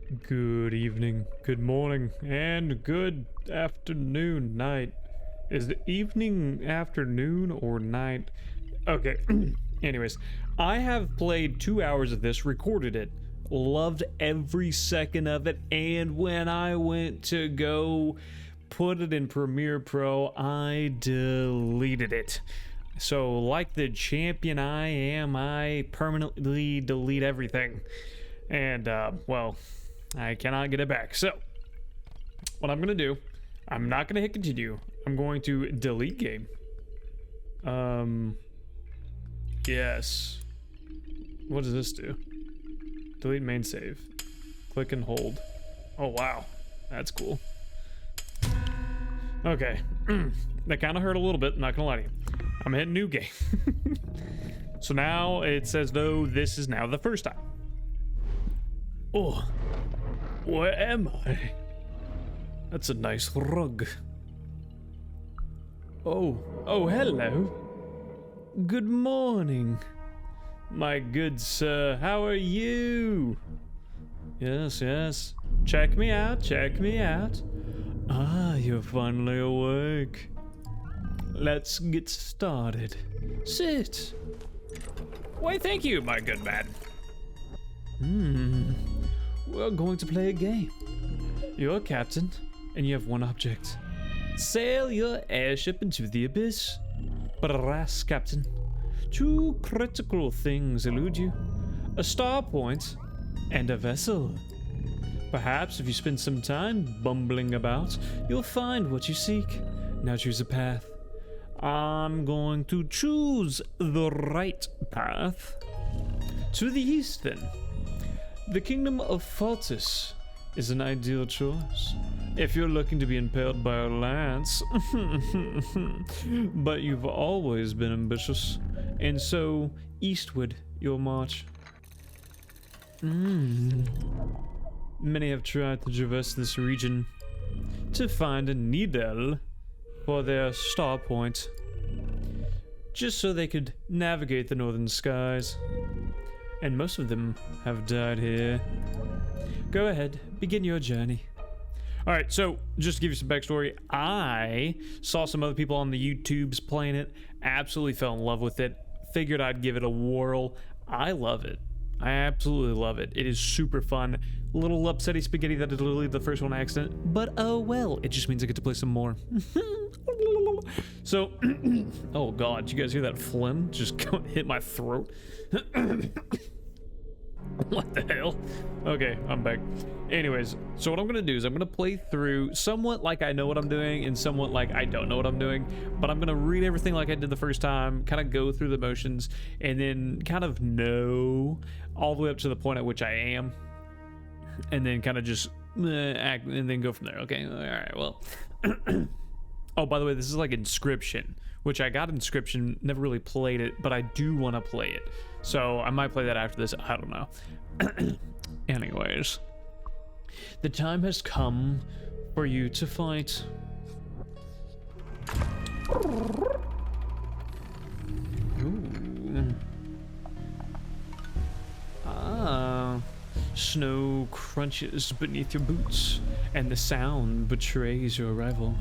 Good evening, good morning, and good afternoon, night. Is it evening, afternoon, or night? Okay, anyways, I have played 2 hours of this, recorded it, loved every second of it, and when I went to go put it in Premiere Pro, I deleted it. So, like the champion I am, I permanently delete everything. And, well, I cannot get it back. So, what I'm going to do, I'm not going to hit continue. I'm going to delete game. Yes. What does this do? Delete main save. Click and hold. Oh, wow. That's cool. Okay. That kind of hurt a little bit, not gonna lie to you. I'm hitting new game. So now it says though this is now the first time. Oh, where am I? That's a nice rug. Oh, hello. Good morning. My good sir, how are you? Yes. Check me out. Ah, you're finally awake. Let's get started. Sit. Why, thank you, my good man. We're going to play a game. You're a captain, and you have one object. Sail your airship into the abyss. But alas, Captain, two critical things elude you. A star point and a vessel. Perhaps if you spend some time bumbling about, you'll find what you seek. Now choose a path. I'm going to choose the right path. To the east, then. The kingdom of Faltus is an ideal choice if you're looking to be impaled by a lance. But you've always been ambitious, and so eastward you'll march. Many have tried to traverse this region to find a needle for their star point, just so they could navigate the northern skies. And most of them have died here. Go ahead, begin your journey. Alright, so just to give you some backstory, I saw some other people on the YouTubes playing it, absolutely fell in love with it, figured I'd give it a whirl. I love it. I absolutely love it. It is super fun. Little upsetty spaghetti that I deleted the first one accident, but oh well, it just means I get to play some more. So, oh god, did you guys hear that phlegm just hit my throat? What the hell? Okay, I'm back. Anyways, so what I'm gonna do is I'm gonna play through somewhat like I know what I'm doing and somewhat like I don't know what I'm doing, but I'm gonna read everything like I did the first time, kind of go through the motions, and then kind of know all the way up to the point at which I am, and then kind of just act and then go from there. Okay, all right, well. Oh, by the way, this is like Inscription, which I got Inscription, never really played it, but I do want to play it. So I might play that after this, I don't know. Anyways, the time has come for you to fight. Ooh. Ah, snow crunches beneath your boots, and the sound betrays your arrival.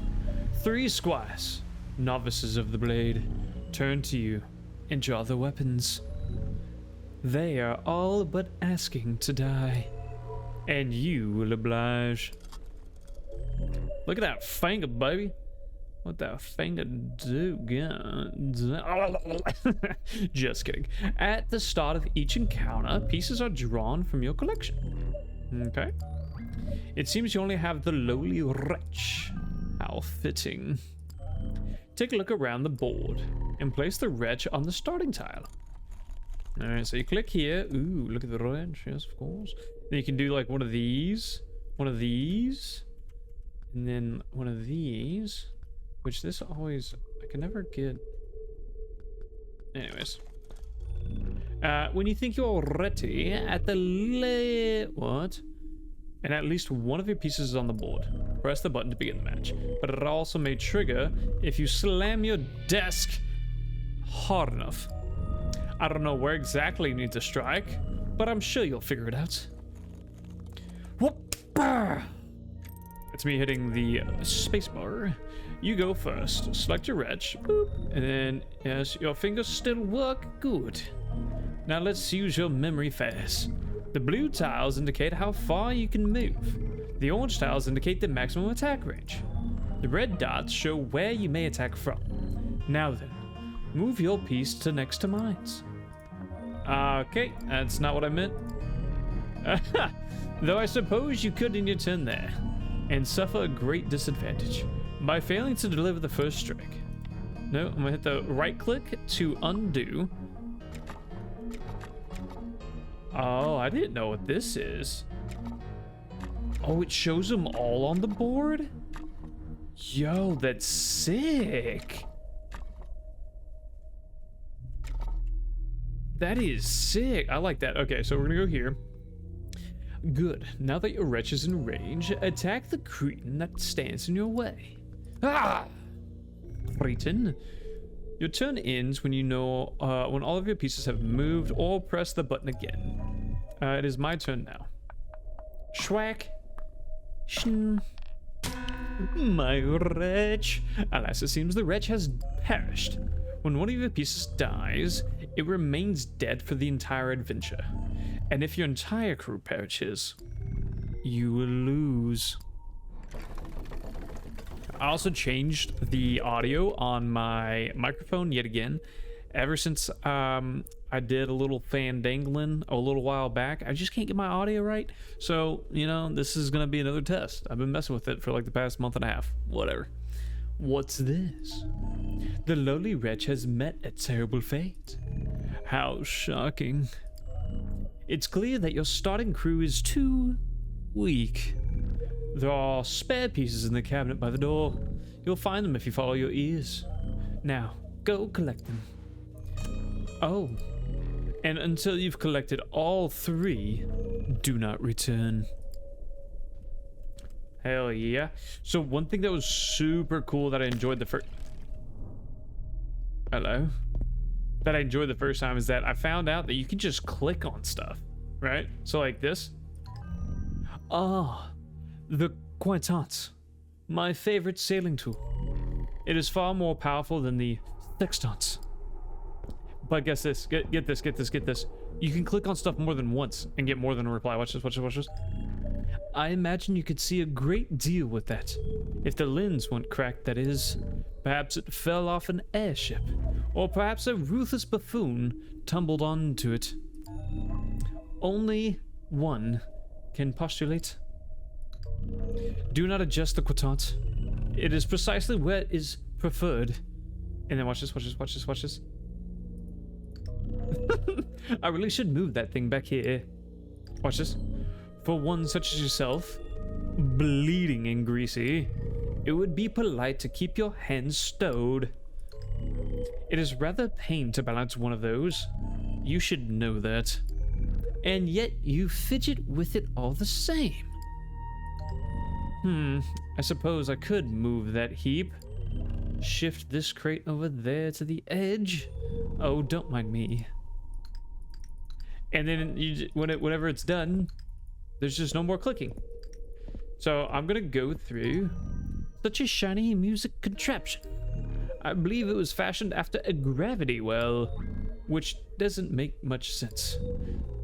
3 squires, novices of the blade, turn to you and draw their weapons. They are all but asking to die, and you will oblige. Look at that finger, baby. What that finger do? Just kidding. At the start of each encounter, pieces are drawn from your collection. Okay. It seems you only have the lowly wretch. How fitting. Take a look around the board and place the wretch on the starting tile. Alright, so you click here. Ooh, look at the wretch. Yes, of course. Then you can do like one of these, and then one of these, which this always, I can never get. Anyways. When you think you're ready, at the what? And at least one of your pieces is on the board. Press the button to begin the match. But it also may trigger if you slam your desk hard enough. I don't know where exactly you need to strike, but I'm sure you'll figure it out. Whoop! That's me hitting the space bar. You go first. Select your wretch. Boop. And then, yes, your fingers still work. Good. Now let's use your memory fast. The blue tiles indicate how far you can move. The orange tiles indicate the maximum attack range. The red dots show where you may attack from. Now then, move your piece to next to mine. Okay, that's not what I meant. Though I suppose you could in your turn there, and suffer a great disadvantage by failing to deliver the first strike. No, I'm gonna hit the right click to undo. Oh, I didn't know what this is. Oh, it shows them all on the board? Yo, that's sick. That is sick. I like that. Okay, so we're gonna go here. Good. Now that your wretch is in range, attack the cretin that stands in your way. Ah! Cretin. Your turn ends when you know when all of your pieces have moved, or press the button again. It is my turn now. Schwack. Shin. My wretch. Alas, it seems the wretch has perished. When one of your pieces dies, it remains dead for the entire adventure. And if your entire crew perishes, you will lose. I also changed the audio on my microphone yet again. Ever since I did a little fandangling a little while back, I just can't get my audio right. So, you know, this is gonna be another test. I've been messing with it for like the past month and a half. Whatever. What's this? The lowly wretch has met a terrible fate. How shocking. It's clear that your starting crew is too weak. There are spare pieces in the cabinet by the door. You'll find them if you follow your ears. Now, go collect them. Oh, and until you've collected all 3, do not return. Hell yeah. So one thing that was super cool that I enjoyed the first... Hello? That I enjoyed the first time is that I found out that you can just click on stuff, right? So like this. Ah, the Quintance, my favorite sailing tool. It is far more powerful than the sextants. But guess this, get this. You can click on stuff more than once and get more than a reply. Watch this. I imagine you could see a great deal with that. If the lens weren't cracked, that is. Perhaps it fell off an airship. Or perhaps a ruthless buffoon tumbled onto it. Only one can postulate. Do not adjust the quotante. It is precisely where it is preferred. And then watch this. I really should move that thing back here. Watch this. For one such as yourself, bleeding and greasy, it would be polite to keep your hands stowed. It is rather pain to balance one of those. You should know that. And yet you fidget with it all the same. I suppose I could move that heap. Shift this crate over there to the edge. Oh, don't mind me. And then whenever it's done, there's just no more clicking. So I'm gonna go through such a shiny music contraption. I believe it was fashioned after a gravity well, which doesn't make much sense,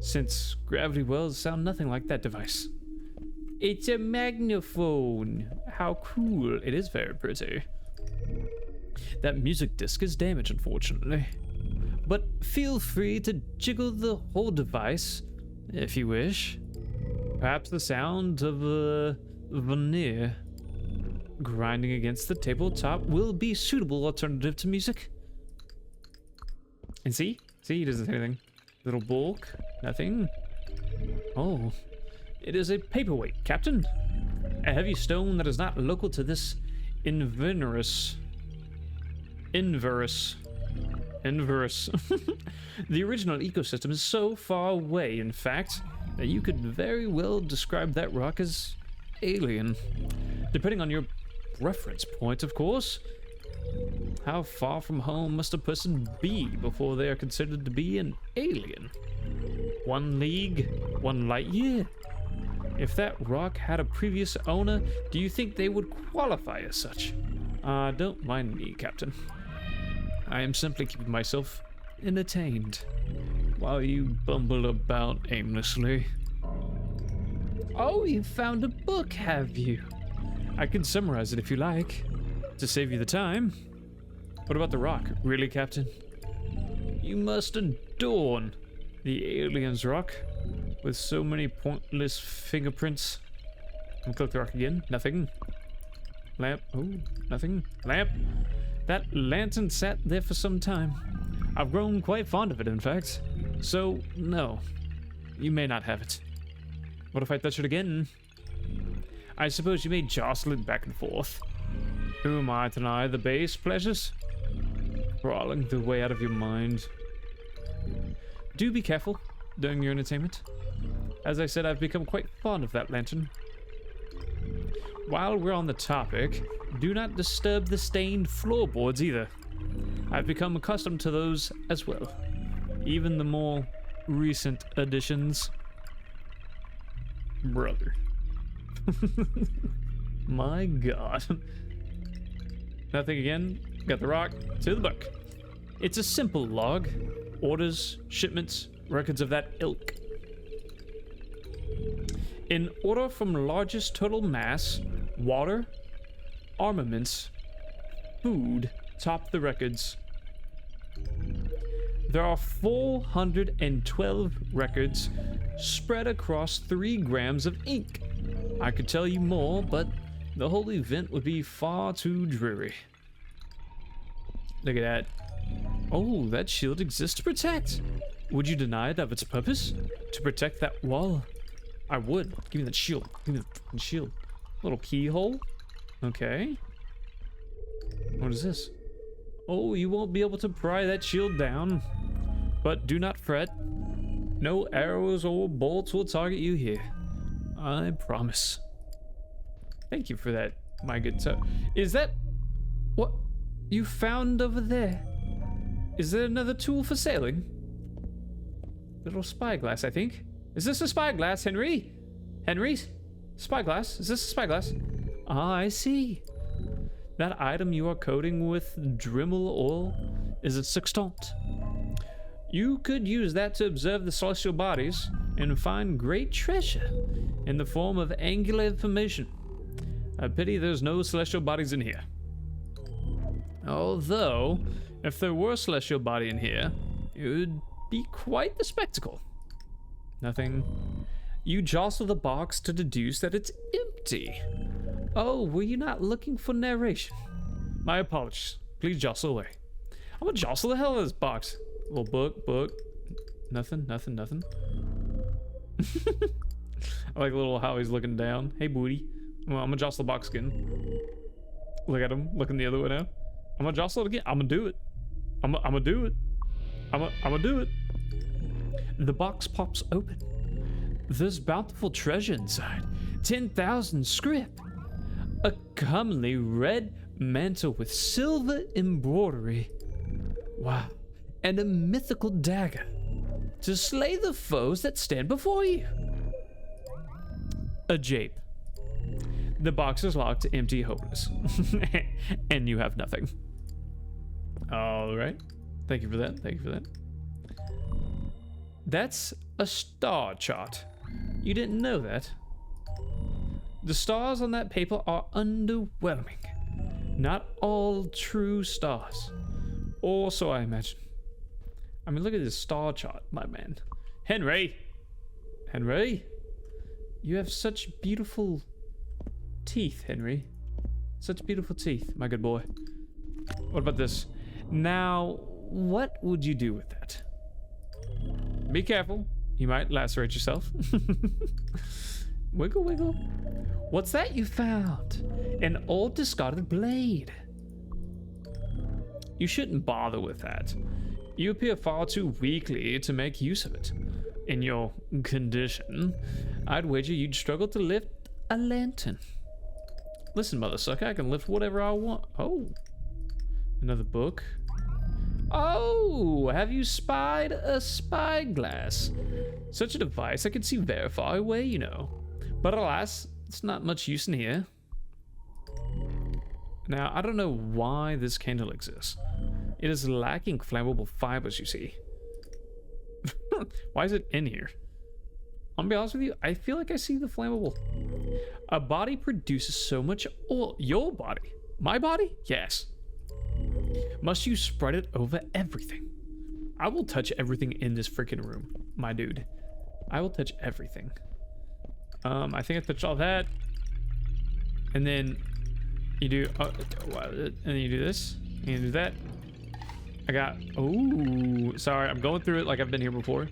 since gravity wells sound nothing like that device. It's a magnaphone. How cool. It is very pretty. That music disc is damaged, unfortunately. But feel free to jiggle the whole device if you wish. Perhaps the sound of a veneer grinding against the tabletop will be suitable alternative to music. And see, he doesn't say anything. Little bulk, nothing. Oh, it is a paperweight, Captain. A heavy stone that is not local to this inverse. The original ecosystem is so far away, in fact, that you could very well describe that rock as alien. Depending on your reference point, of course. How far from home must a person be before they are considered to be an alien? 1 league? 1 light year? If that rock had a previous owner, do you think they would qualify as such? Don't mind me, Captain. I am simply keeping myself entertained while you bumble about aimlessly. Oh, you found a book, have you? I can summarize it if you like, to save you the time. What about the rock? Really, Captain? You must adorn the alien's rock with so many pointless fingerprints. I'll click the rock again. Nothing. Lamp. Oh, nothing. Lamp. That lantern sat there for some time. I've grown quite fond of it, in fact. So, no. You may not have it. What if I touch it again? I suppose you may jostle it back and forth. Who am I to deny the base pleasures? Crawling the way out of your mind. Do be careful during your entertainment. As I said, I've become quite fond of that lantern. While we're on the topic, do not disturb the stained floorboards either. I've become accustomed to those as well. Even the more recent additions. Brother. My God. Nothing again. Got the rock. To the book. It's a simple log. Orders, shipments, records of that ilk. In order from largest total mass, water, armaments, food top the records. There are 412 records spread across 3 grams of ink. I could tell you more, but the whole event would be far too dreary. Look at that. Oh, that shield exists to protect. Would you deny it of its purpose? To protect that wall? I would. Give me that shield. Give me the fucking shield. Little keyhole. Okay. What is this? Oh, you won't be able to pry that shield down. But do not fret. No arrows or bolts will target you here. I promise. Thank you for that, my good sir. Is that what you found over there? Is there another tool for sailing? Little spyglass, I think. Is this a spyglass, Henry? Henry? Spyglass? Is this a spyglass? Ah, I see. That item you are coating with Dremel oil is a sextant. You could use that to observe the celestial bodies and find great treasure in the form of angular information. A pity there's no celestial bodies in here. Although, if there were a celestial body in here, it would be quite the spectacle. Nothing. You jostle the box to deduce that it's empty. Oh, were you not looking for narration? My apologies. Please jostle away. I'm gonna jostle the hell out of this box. Little book. Nothing. I like little how he's looking down. Hey, booty. Well, I'm gonna jostle the box again. Look at him, looking the other way now. I'm gonna jostle it again. I'm gonna do it. I'm gonna do it. I'm gonna do it. The box pops open. There's bountiful treasure inside. 10,000 script. A comely red mantle with silver embroidery. Wow. And a mythical dagger to slay the foes that stand before you. A jape. The box is locked, empty, hopeless. And you have nothing. All right. Thank you for that. That's a star chart. You didn't know that. The stars on that paper are underwhelming. Not all true stars. Or so I imagine. I mean, look at this star chart, my man. Henry! You have such beautiful teeth, Henry. Such beautiful teeth, my good boy. What about this? Now, what would you do with that? Be careful. You might lacerate yourself. Wiggle. What's that you found? An old discarded blade. You shouldn't bother with that. You appear far too weakly to make use of it. In your condition, I'd wager you'd struggle to lift a lantern. Listen, mother sucker, I can lift whatever I want. Oh, another book. Oh, have you spied a spyglass? Such a device I can see very far away, you know. But alas, it's not much use in here. Now, I don't know why this candle exists. It is lacking flammable fibers, you see. Why is it in here? I'll be honest with you, I feel like I see the flammable. A body produces so much oil. Your body? My body? Yes. Must you spread it over everything? I will touch everything in this freaking room, my dude. I will touch everything. I think I touched all that. And then you do, and then you do this, and you do that. I got, oh, sorry, I'm going through it like I've been here before.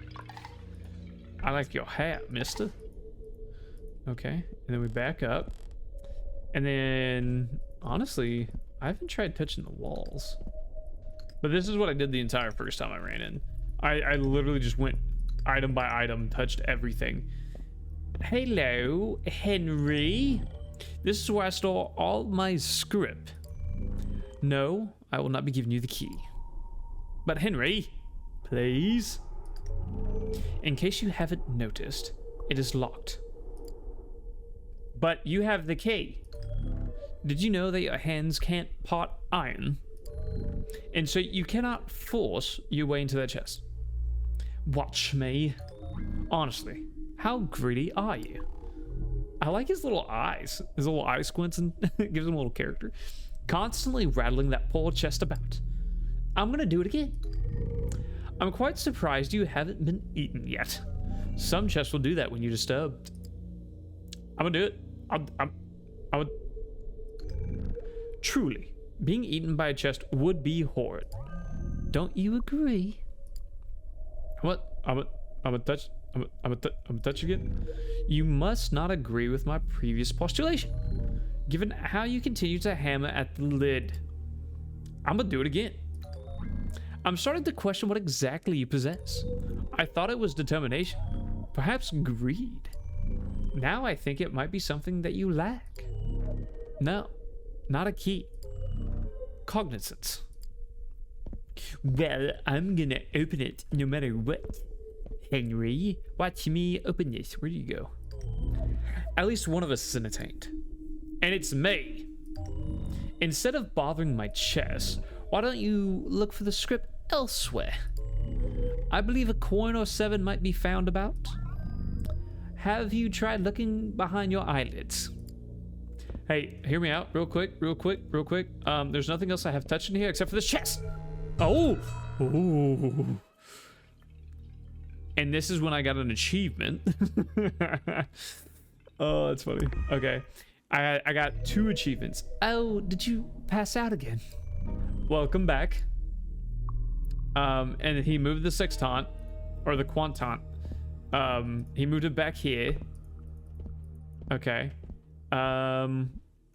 I like your hat, mister. Okay, and then we back up. And then, honestly, I haven't tried touching the walls. But this is what I did the entire first time I ran in. I literally just went item by item, touched everything. Hello, Henry. This is where I store all my script. No, I will not be giving you the key. But Henry, please. In case you haven't noticed, it is locked. But you have the key. Did you know that your hands can't part iron? And so you cannot force your way into that chest. Watch me. Honestly, how greedy are you? I like his little eyes. His little eye squints and gives him a little character. Constantly rattling that poor chest about. I'm gonna do it again. I'm quite surprised you haven't been eaten yet. Some chests will do that when you're disturbed. I'm gonna do it. I would. Truly, being eaten by a chest would be horrid. Don't you agree? What? I'm gonna touch again. You must not agree with my previous postulation. Given how you continue to hammer at the lid, I'm gonna do it again. I'm starting to question what exactly you possess. I thought it was determination, perhaps greed. Now I think it might be something that you lack. No, not a key. Cognizance. Well, I'm gonna open it no matter what. Henry, watch me open this. Where do you go? At least one of us is entertained. And it's me. Instead of bothering my chest, why don't you look for the script elsewhere? I believe a coin or 7 might be found about. Have you tried looking behind your eyelids? Hey, hear me out real quick. There's nothing else I have touched in here except for this chest. Oh! Ooh. And this is when I got an achievement. Oh, that's funny. Okay. I got 2 achievements. Oh, did you pass out again? Welcome back. And he moved the sextant, or the quantant. He moved it back here. Okay. And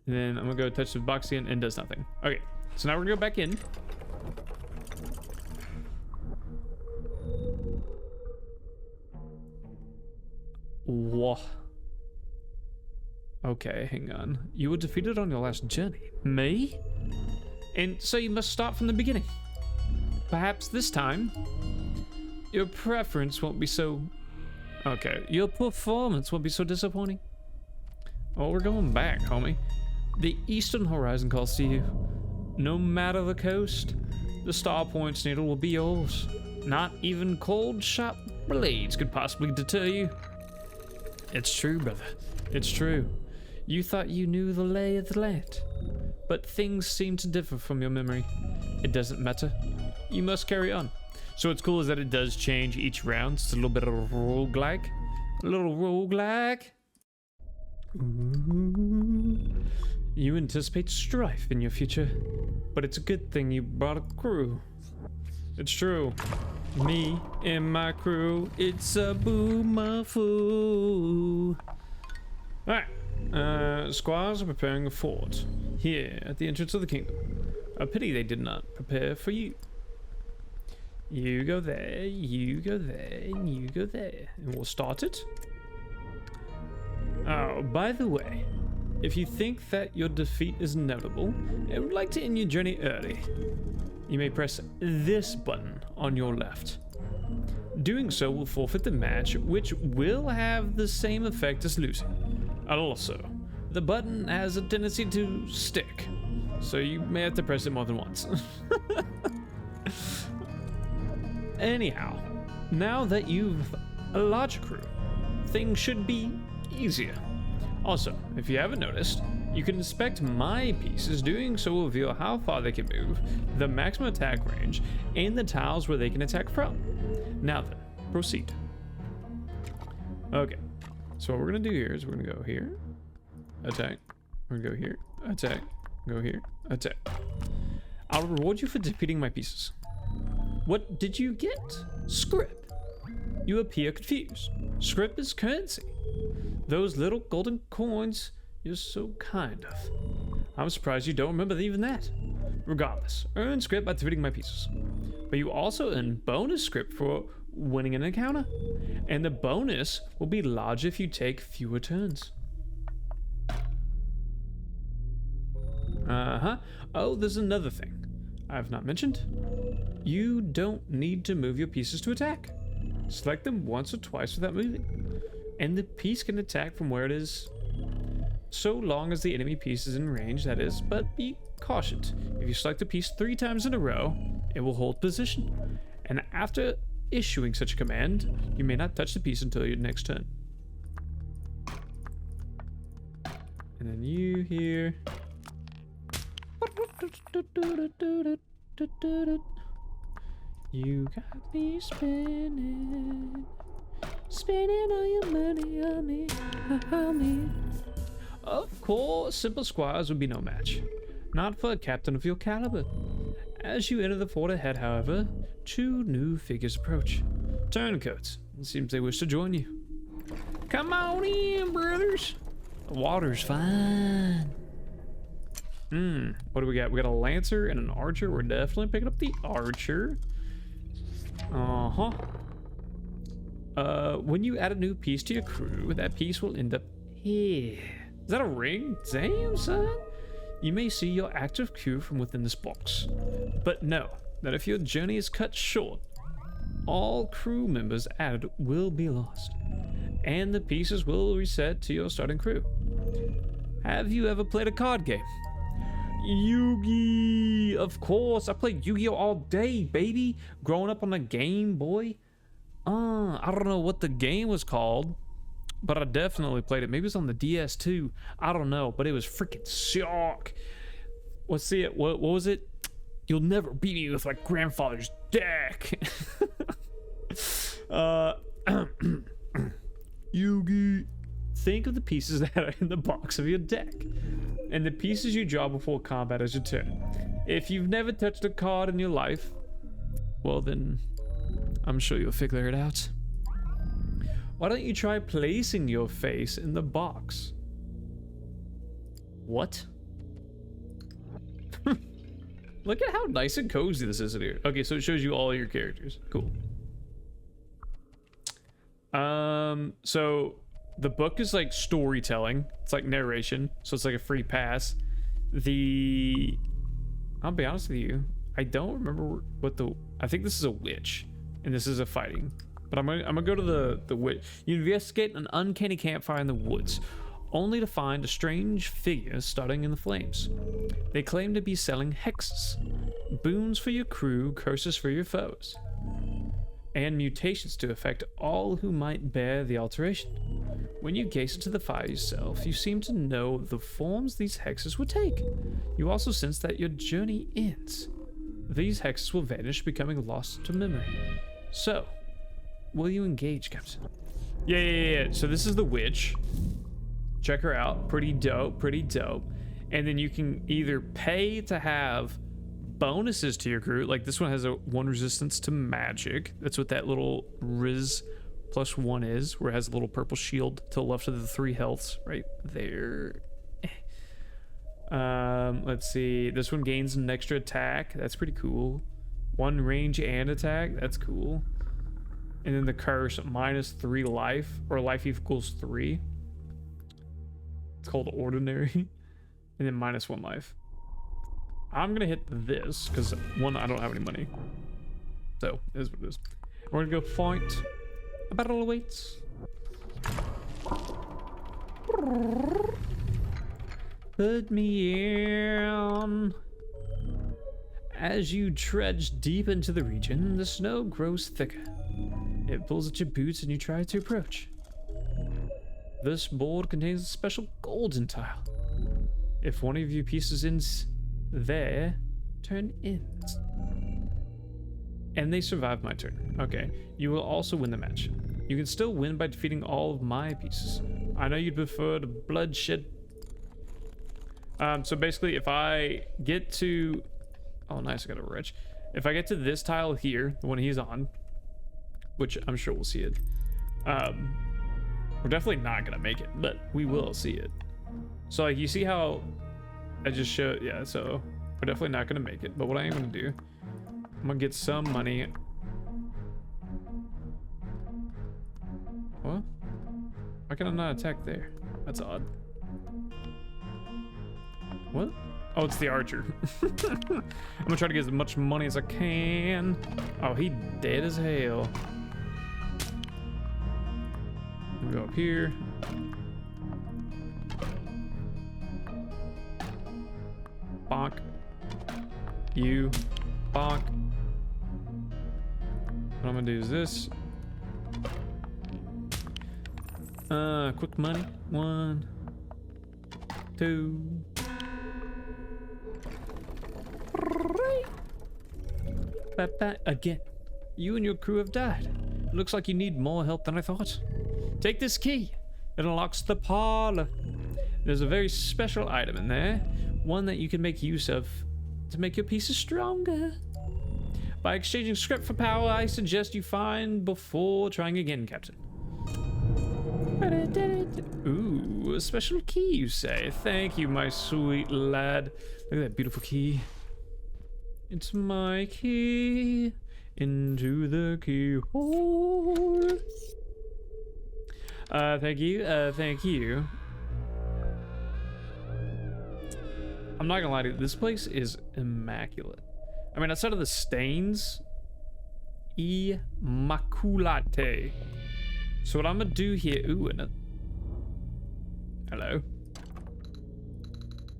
then I'm gonna go touch the box again, and it does nothing. Okay, so now we're gonna go back in. Whoa. Okay, hang on. You were defeated on your last journey. Me? And so you must start from the beginning. Perhaps this time, your preference won't be so... Okay, your performance won't be so disappointing. Oh, we're going back, homie. The eastern horizon calls to you. No matter the coast, the Star Point's needle will be yours. Not even cold, sharp blades could possibly deter you. It's true, brother. It's true. You thought you knew the lay of the land, but things seem to differ from your memory. It doesn't matter. You must carry on. So what's cool is that it does change each round. It's a little bit of a roguelike. A little roguelike. You anticipate strife in your future, but it's a good thing you brought a crew. It's true. Me and my crew, it's a boomafoo. Alright, squires are preparing a fort here at the entrance of the kingdom. A pity they did not prepare for you. You go there, you go there, and you go there. And we'll start it. Oh, by the way, if you think that your defeat is notable and would like to end your journey early, you may press this button on your left. Doing so will forfeit the match, which will have the same effect as losing. Also, the button has a tendency to stick, so you may have to press it more than once. Anyhow, now that you've a larger crew, things should be easier. Also, if you haven't noticed, you can inspect my pieces. Doing so will reveal how far they can move, the maximum attack range, and the tiles where they can attack from. Now then, proceed. Okay, so what we're gonna do here is we're gonna go here, attack, we're gonna go here, attack, go here, attack. I'll reward you for defeating my pieces. What did you get? Script. You appear confused. Script is currency. Those little golden coins you're so kind of. I'm surprised you don't remember even that. Regardless, earn script by defeating my pieces. But you also earn bonus script for winning an encounter. And the bonus will be larger if you take fewer turns. Oh, there's another thing I've not mentioned. You don't need to move your pieces to attack. Select them once or twice without moving, and the piece can attack from where it is, so long as the enemy piece is in range, that is. But be cautious. If you select a piece 3 times in a row, it will hold position, and after issuing such a command, you may not touch the piece until your next turn. And then you here. You got me spinning all your money on me. Of course, simple squires would be no match. Not for a captain of your caliber. As you enter the fort ahead, however, 2 new figures approach. Turncoats. It seems they wish to join you. Come on in, brothers. The water's fine. What do we got? We got a lancer and an archer. We're definitely picking up the archer. When you add a new piece to your crew, that piece will end up here. Is that a ring? Damn, son. You may see your active crew from within this box. But know that if your journey is cut short, all crew members added will be lost, and the pieces will reset to your starting crew. Have you ever played a card game? Yu-Gi! Of course, I played Yu-Gi-Oh all day, baby. Growing up on the Game Boy. I don't know what the game was called, but I definitely played it. Maybe it was on the DS too. I don't know, but it was freaking sick. Let's see it. What was it? You'll never beat me with my grandfather's deck. Yu-Gi. Think of the pieces that are in the box of your deck, and the pieces you draw before combat as your turn. If you've never touched a card in your life, well then, I'm sure you'll figure it out. Why don't you try placing your face in the box? What? Look at how nice and cozy this is in here. Okay, so it shows you all your characters. Cool. So the book is like storytelling. It's like narration, so it's like a free pass. I'll be honest with you, I don't remember what I think this is a witch, and this is a fighting. But I'm gonna go to the witch. You investigate an uncanny campfire in the woods, only to find a strange figure starting in the flames. They claim to be selling hexes, boons for your crew, curses for your foes, and mutations to affect all who might bear the alteration. When you gaze into the fire yourself, you seem to know the forms these hexes would take. You also sense that your journey ends. These hexes will vanish, becoming lost to memory. So, will you engage, Captain? Yeah. So this is the witch. Check her out. Pretty dope, pretty dope. And then you can either pay to have bonuses to your crew. Like this one has a 1 resistance to magic. That's what that little Riz +1 is, where it has a little purple shield to the left of the 3 healths right there. Let's see. This one gains an extra attack. That's pretty cool. 1 range and attack. That's cool. And then the curse, -3 life, or life equals 3. It's called ordinary. And then -1 life. I'm gonna hit this because one, I don't have any money. So it is what it is. We're gonna go fight. A battle awaits. Put me in. As you trudge deep into the region, the snow grows thicker. It pulls at your boots and you try to approach. This board contains a special golden tile. If one of your pieces ends there, turn ends. And they survive my turn. Okay, you will also win the match. You can still win by defeating all of my pieces. I know you'd prefer the bloodshed. So basically, if I get to... Oh, nice, I got a rich. If I get to this tile here, the one he's on, which I'm sure we'll see it, we're definitely not gonna make it, but we will see it. So, like, you see how I just showed... Yeah, so we're definitely not gonna make it, but what I am gonna do, I'm gonna get some money. What? Why can I not attack there? That's odd. What? Oh, it's the archer. I'm gonna try to get as much money as I can. Oh, he dead as hell. We'll go up here. Bonk. You. Bonk. What I'm gonna do is this. Quick money. 1, 2. Again, you and your crew have died. It looks like you need more help than I thought. Take this key. It unlocks the parlor. There's a very special item in there, one that you can make use of to make your pieces stronger. By exchanging script for power, I suggest you find before trying again, Captain. Ooh, a special key, you say? Thank you, my sweet lad. Look at that beautiful key. It's my key into the keyhole. Thank you, thank you. I'm not gonna lie to you, this place is immaculate. I mean, outside of the stains, immaculate. So what I'm gonna do here, ooh, hello.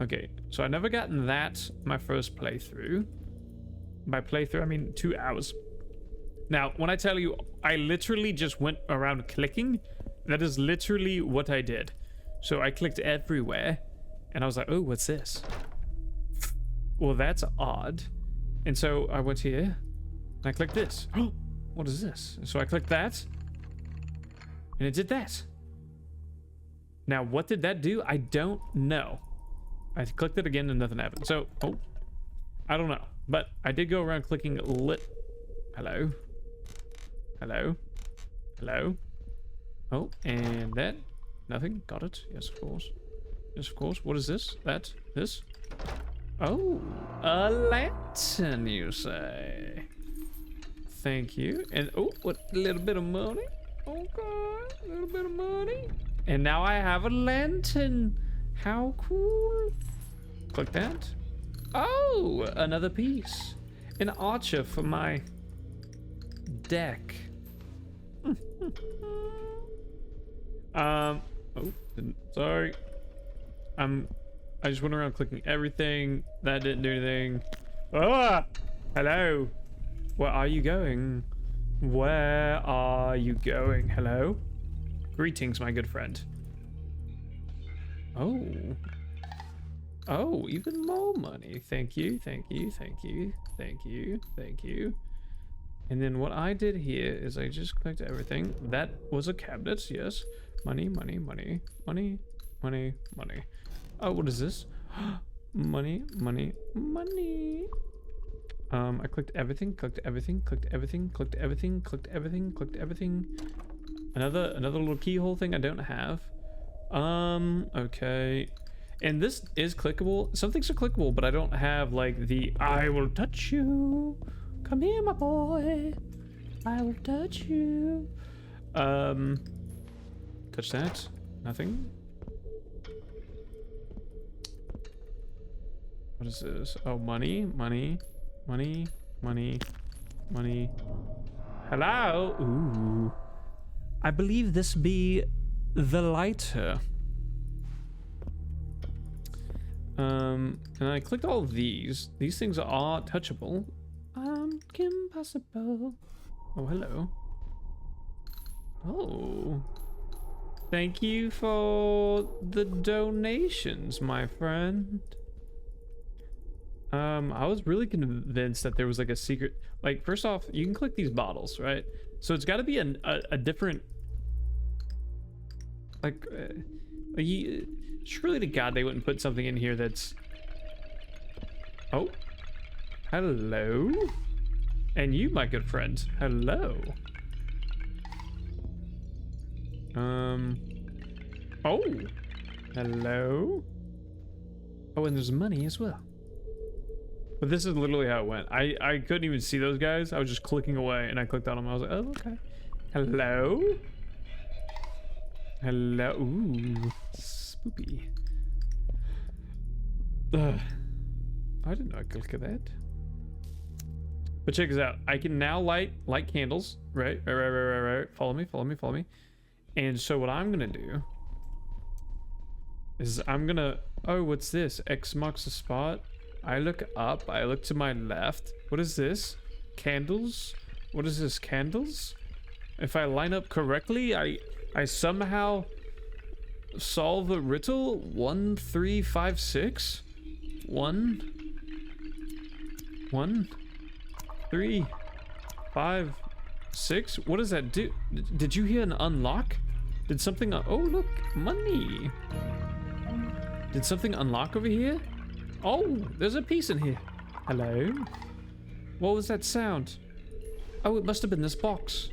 Okay, so I never gotten that my first playthrough. By playthrough, I mean 2 hours. Now, when I tell you, I literally just went around clicking, that is literally what I did. So I clicked everywhere, and I was like, oh, what's this? Well, that's odd. And so I went here, and I clicked this. Oh, what is this? So I clicked that, and it did that. Now, what did that do? I don't know. I clicked it again, and nothing happened. So, oh, I don't know. But I did go around clicking hello. Hello. Hello. Oh, and that. Nothing. Got it. Yes, of course. Yes, of course. What is this? That? This? Oh, a lantern, you say? Thank you. And, oh, what? A little bit of money. Okay. A little bit of money. And now I have a lantern. How cool. Click that. Oh, another piece. An archer for my deck. Oh, sorry. I just went around clicking everything. That didn't do anything. Ah! Hello. Where are you going? Where are you going? Hello? Greetings, my good friend. Oh. Oh, even more money. Thank you, thank you, thank you, thank you, thank you. And then what I did here is I just clicked everything. That was a cabinet, yes. Money, money, money, money, money, money. Oh, what is this? Money, money, money. I clicked everything, clicked everything, clicked everything, clicked everything, clicked everything, clicked everything. Another little keyhole thing I don't have. Okay. And this is clickable. Some things are clickable, but I don't have like the I will touch you. Come here, my boy. I will touch you. Touch that. Nothing. What is this? Oh, money, money, money, money, money. Hello. Ooh. I believe this be the lighter. And I clicked all of these. These things are touchable. Impossible. Oh, hello. Oh. Thank you for the donations, my friend. I was really convinced that there was like a secret. Like, first off, you can click these bottles, right? So it's got to be a different. Like, surely to God they wouldn't put something in here that's. Oh, hello, and you, my good friend, hello. Oh, hello. Oh, and there's money as well. But this is literally how it went. I couldn't even see those guys. I was just clicking away, and I clicked on them. I was like, oh, okay. Hello. Hello. Ooh, spoopy. Ugh. I didn't know I could look at that. But check this out. I can now light candles. Right. Follow me. And so what I'm gonna do is I'm gonna. Oh, what's this? X marks the spot. I look up. I look to my left. What is this? Candles. What is this? Candles. If I line up correctly, I somehow solve a riddle. 1, 3, 5, 6. 1, 3, 5, 6. What does that do? Did you hear an unlock? Did something? Oh, look, money. Did something unlock over here? Oh, there's a piece in here. Hello. What was that sound? Oh, it must have been this box.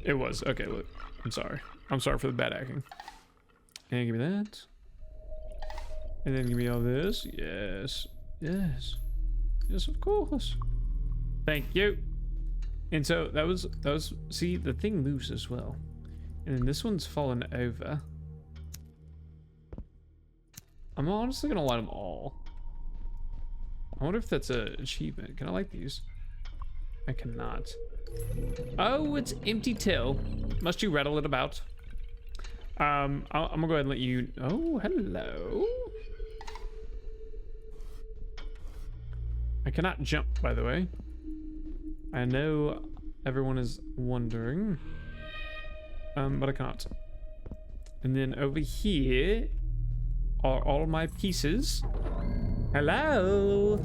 It was. Okay, look. I'm sorry. I'm sorry for the bad acting. And give me that. And then give me all this. Yes. Yes. Yes, of course. Thank you. And so that was, see, the thing moves as well. And then this one's fallen over. I'm honestly gonna light them all. I wonder if that's an achievement. Can I light these? I cannot. Oh, it's empty till. Must you rattle it about? I'm gonna go ahead and let you. Oh, hello. I cannot jump, by the way. I know everyone is wondering, but I can't. And then over here are all of my pieces. Hello.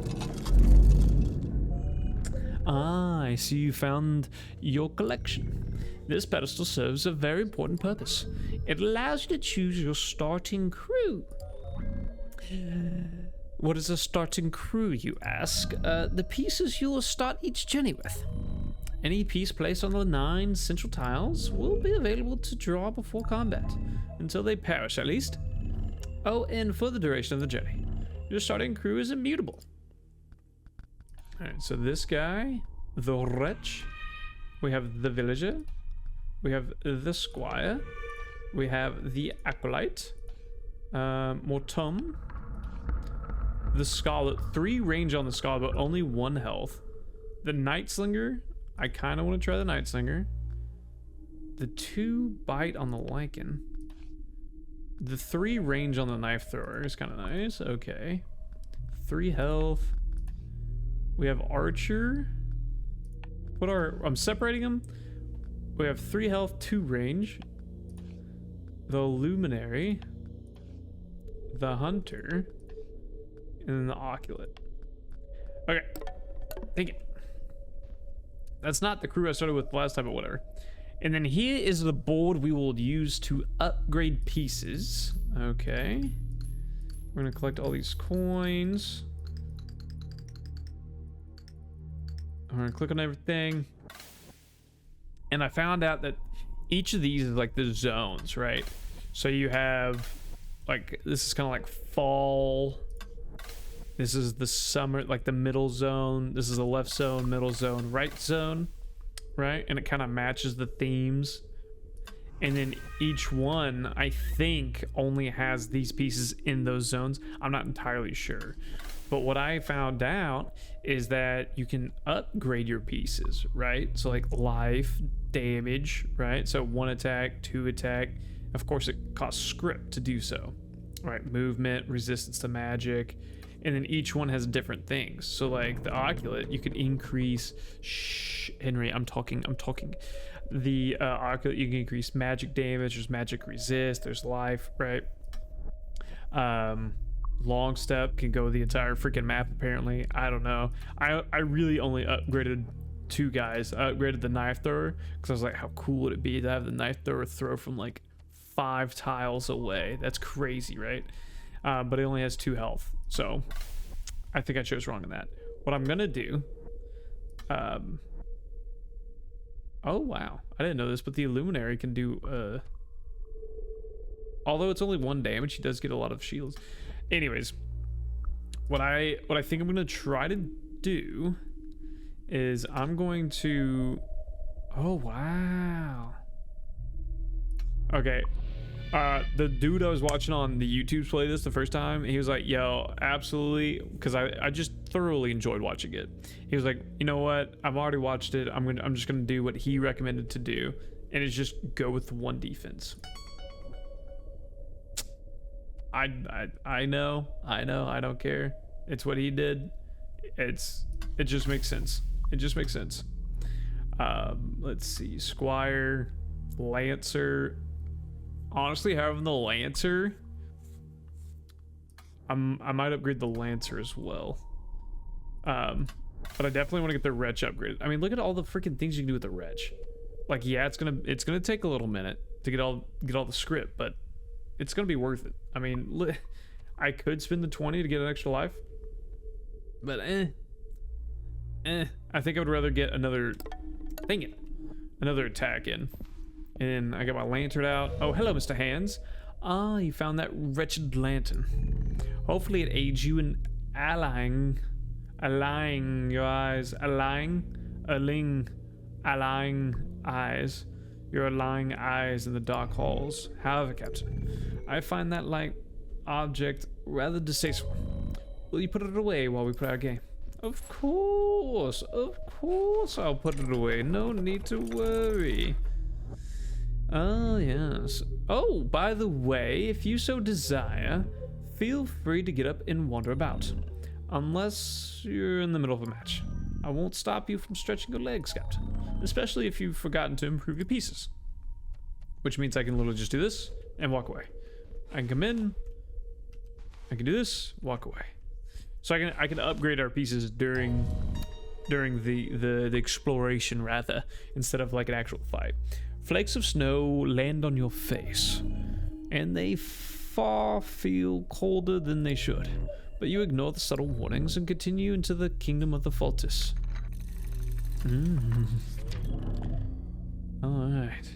Ah, I see you found your collection. This pedestal serves a very important purpose. It allows you to choose your starting crew. What is a starting crew, you ask? The pieces you will start each journey with. Any piece placed on the 9 central tiles will be available to draw before combat, until they perish at least. Oh, and for the duration of the journey. Your starting crew is immutable. Alright, so this guy, the wretch, we have the villager, we have the squire, we have the acolyte, Mortum, the scarlet, 3 range on the scarlet, but only 1 health. The night slinger, I kind of want to try the night slinger. The 2 bite on the lichen. The 3 range on the knife thrower is kind of nice. Okay. 3 health. We have archer. I'm separating them. We have 3 health, 2 range. The luminary. The hunter. And then the oculate. Okay. Take it. That's not the crew I started with last time, but whatever. And then here is the board we will use to upgrade pieces. Okay. We're gonna collect all these coins. I'm gonna click on everything. And I found out that each of these is like the zones, right? So you have, like, this is kind of like fall. This is the summer, like the middle zone. This is the left zone, middle zone, right zone. Right, and it kind of matches the themes. And then each one, I think, only has these pieces in those zones. I'm not entirely sure. But what I found out is that you can upgrade your pieces, right? So like life, damage, right? So 1 attack, 2 attack. Of course, it costs script to do so, right? Movement, resistance to magic, and then each one has different things. So like the oculate, you can increase. Shh, Henry, I'm talking. The oculate, you can increase magic damage. There's magic resist. There's life, right? Long step can go the entire freaking map. Apparently, I don't know. I really only upgraded 2 guys. I upgraded the knife thrower because I was like, how cool would it be to have the knife thrower throw from like 5 tiles away? That's crazy, right? But it only has 2 health, so I think I chose wrong in that. What I'm gonna do, oh wow, I didn't know this, but the Illuminary can do, although it's only 1 damage, he does get a lot of shields. Anyways, what I think I'm gonna try to do is I'm going to, oh wow, okay. The dude I was watching on the YouTube play this the first time, he was like, yo, absolutely, because I just thoroughly enjoyed watching it. He was like, you know what, I've already watched it, I'm just gonna do what he recommended to do, and it's just go with 1 defense. I know, I don't care. It's what he did. It just makes sense. It just makes sense. Let's see, Squire, Lancer. Honestly, having the Lancer, I might upgrade the Lancer as well. But I definitely want to get the Wretch upgraded. I mean, look at all the freaking things you can do with the Wretch. Like, yeah, it's gonna take a little minute to get all the script, but it's gonna be worth it. I mean, I could spend the 20 to get an extra life, but I think I would rather get another attack in. And I got my lantern out. Oh, hello, Mr. Hands. Ah, you found that wretched lantern. Hopefully it aids you in allying your eyes, allying eyes, your allying eyes in the dark halls. However, Captain, I find that light object rather distasteful. Will you put it away while we play our game? Of course, I'll put it away. No need to worry. Oh, yes. Oh, by the way, if you so desire, feel free to get up and wander about. Unless you're in the middle of a match. I won't stop you from stretching your legs, Captain. Especially if you've forgotten to improve your pieces. Which means I can literally just do this and walk away. I can come in. I can do this, walk away. So I can upgrade our pieces during the exploration, rather, instead of like an actual fight. Flakes of snow land on your face, and they far feel colder than they should, but you ignore the subtle warnings and continue into the kingdom of the Fultis. Alright.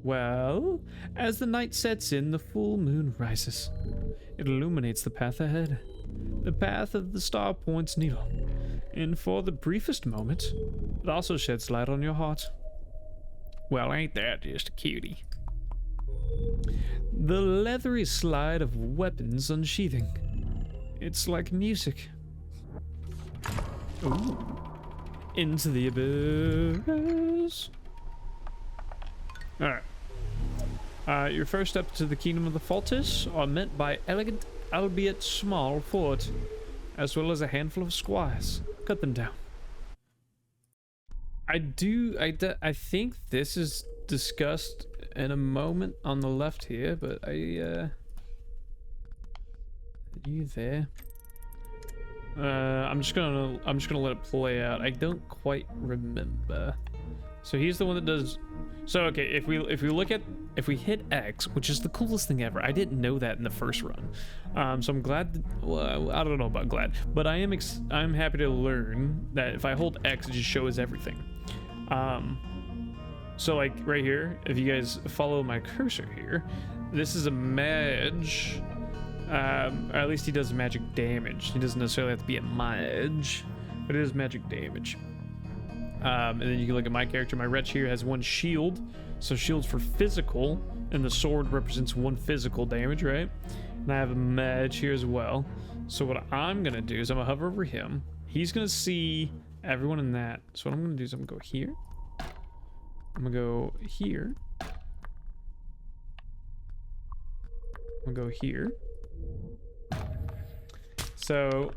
Well, as the night sets in, the full moon rises. It illuminates the path ahead, the path of the star point's needle. And for the briefest moment, it also sheds light on your heart. Well, ain't that just a cutie? The leathery slide of weapons unsheathing. It's like music. Ooh. Into the abyss. Alright. Your first steps to the kingdom of the Fultis are met by elegant, albeit small, fort, as well as a handful of squires. Cut them down. I think this is discussed in a moment on the left here, but are you there? I'm just gonna let it play out. I don't quite remember. So he's the one that does. So okay, if we hit X, which is the coolest thing ever. I didn't know that in the first run. So I'm glad. Well, I don't know about glad, but I'm happy to learn that if I hold X, it just shows everything. So like right here, if you guys follow my cursor here, this is a mage. Or at least he does magic damage. He doesn't necessarily have to be a mage, but it is magic damage. And then you can look at my character. My wretch here has 1 shield, so shield's for physical, and the sword represents 1 physical damage, right? And I have a mage here as well. So what I'm gonna do is I'm gonna hover over him. He's gonna see everyone in that. So what I'm gonna do is I'm gonna go here. I'm gonna go here. We'll go here. So,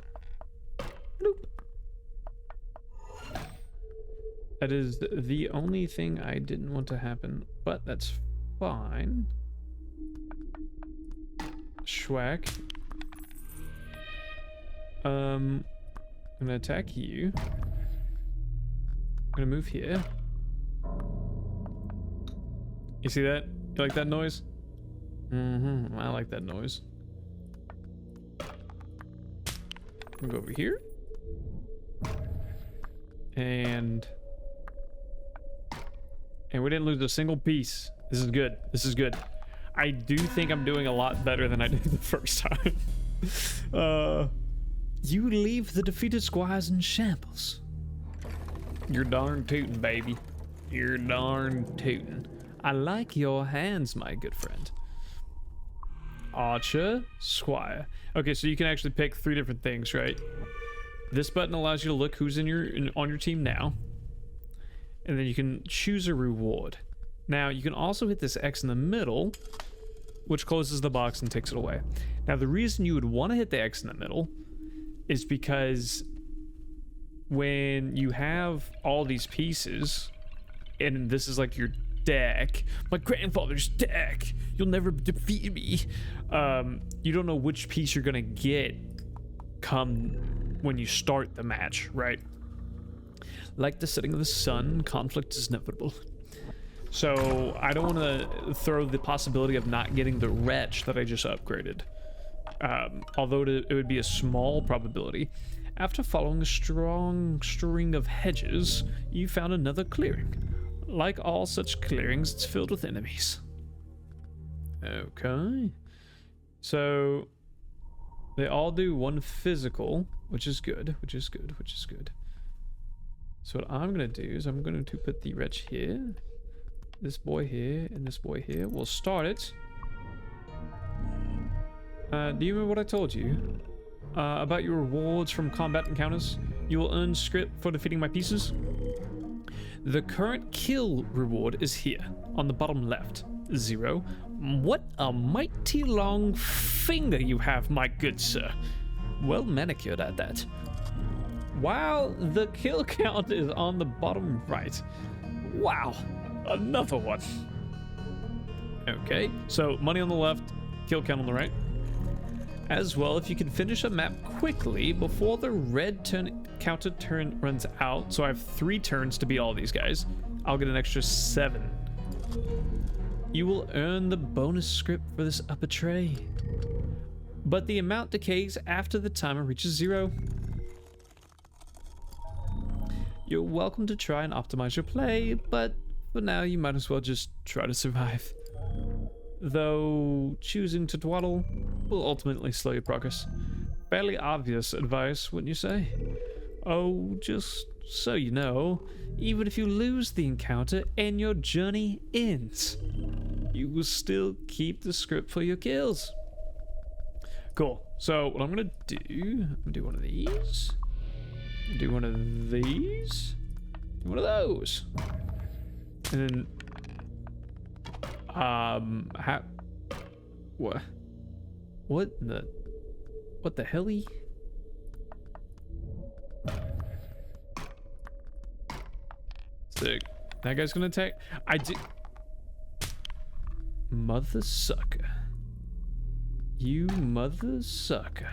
bloop. That is the only thing I didn't want to happen, but that's fine. Schwack. I'm gonna attack you. I'm gonna move here. You see that? You like that noise? Mm-hmm. I like that noise. We'll go over here. And we didn't lose a single piece. This is good. This is good. I do think I'm doing a lot better than I did the first time. You leave the defeated squires in shambles. You're darn tootin', baby. You're darn tootin'. I like your hands, my good friend. Archer, squire. Okay, so you can actually pick 3 different things, right? This button allows you to look who's on your team now. And then you can choose a reward. Now, you can also hit this X in the middle, which closes the box and takes it away. Now, the reason you would want to hit the X in the middle is because when you have all these pieces, and this is like your deck, my grandfather's deck, you'll never defeat me. You don't know which piece you're gonna get come when you start the match, right? Like the setting of the sun, conflict is inevitable. So I don't want to throw the possibility of not getting the wretch that I just upgraded. Although it would be a small probability. After following a strong string of hedges, you found another clearing. Like all such clearings, it's filled with enemies. Okay. So they all do 1 physical, which is good, which is good, which is good. So what I'm going to do is I'm going to put the wretch here, this boy here, and this boy here. We'll start it. Do you remember what I told you about your rewards from combat encounters? You will earn script for defeating my pieces. The current kill reward is here on the bottom left. 0. What a mighty long finger you have, my good sir. Well manicured at that. While the kill count is on the bottom right. Wow, another one. Okay, so money on the left, kill count on the right. As well, if you can finish a map quickly before the red counter turn runs out, so I have 3 turns to beat all these guys, I'll get an extra 7. You will earn the bonus script for this upper tray, but the amount decays after the timer reaches 0. You're welcome to try and optimize your play, but for now you might as well just try to survive. Though choosing to dawdle will ultimately slow your progress. Fairly obvious advice, wouldn't you say? Oh, just so you know, even if you lose the encounter and your journey ends, you will still keep the script for your kills. Cool. So what I'm gonna do, I'm gonna do one of these, do one of these, do one of those, and then what the helly? Sick. That guy's gonna attack. Mother sucker. You mother sucker.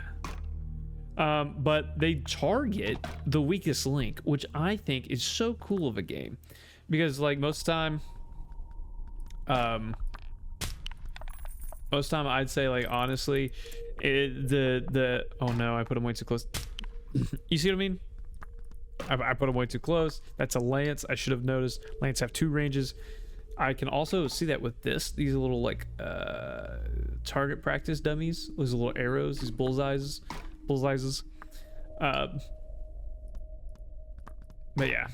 But they target the weakest link, which I think is so cool of a game, because like most time I'd say, like, honestly, oh no, I put him way too close. You see what I mean? I put him way too close. That's a lance. I should have noticed. Lance have 2 ranges. I can also see that with these little like target practice dummies. Those little arrows, these bullseyes. But yeah.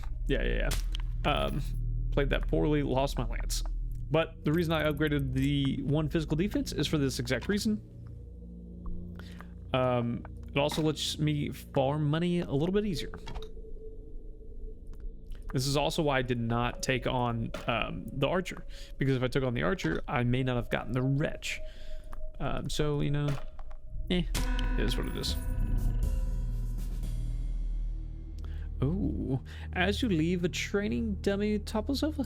Played that poorly, lost my lance. But the reason I upgraded the 1 physical defense is for this exact reason. It also lets me farm money a little bit easier. This is also why I did not take on the archer, because if I took on the archer, I may not have gotten the wretch. So, you know, it is what it is. Oh, as you leave, a training dummy topples over.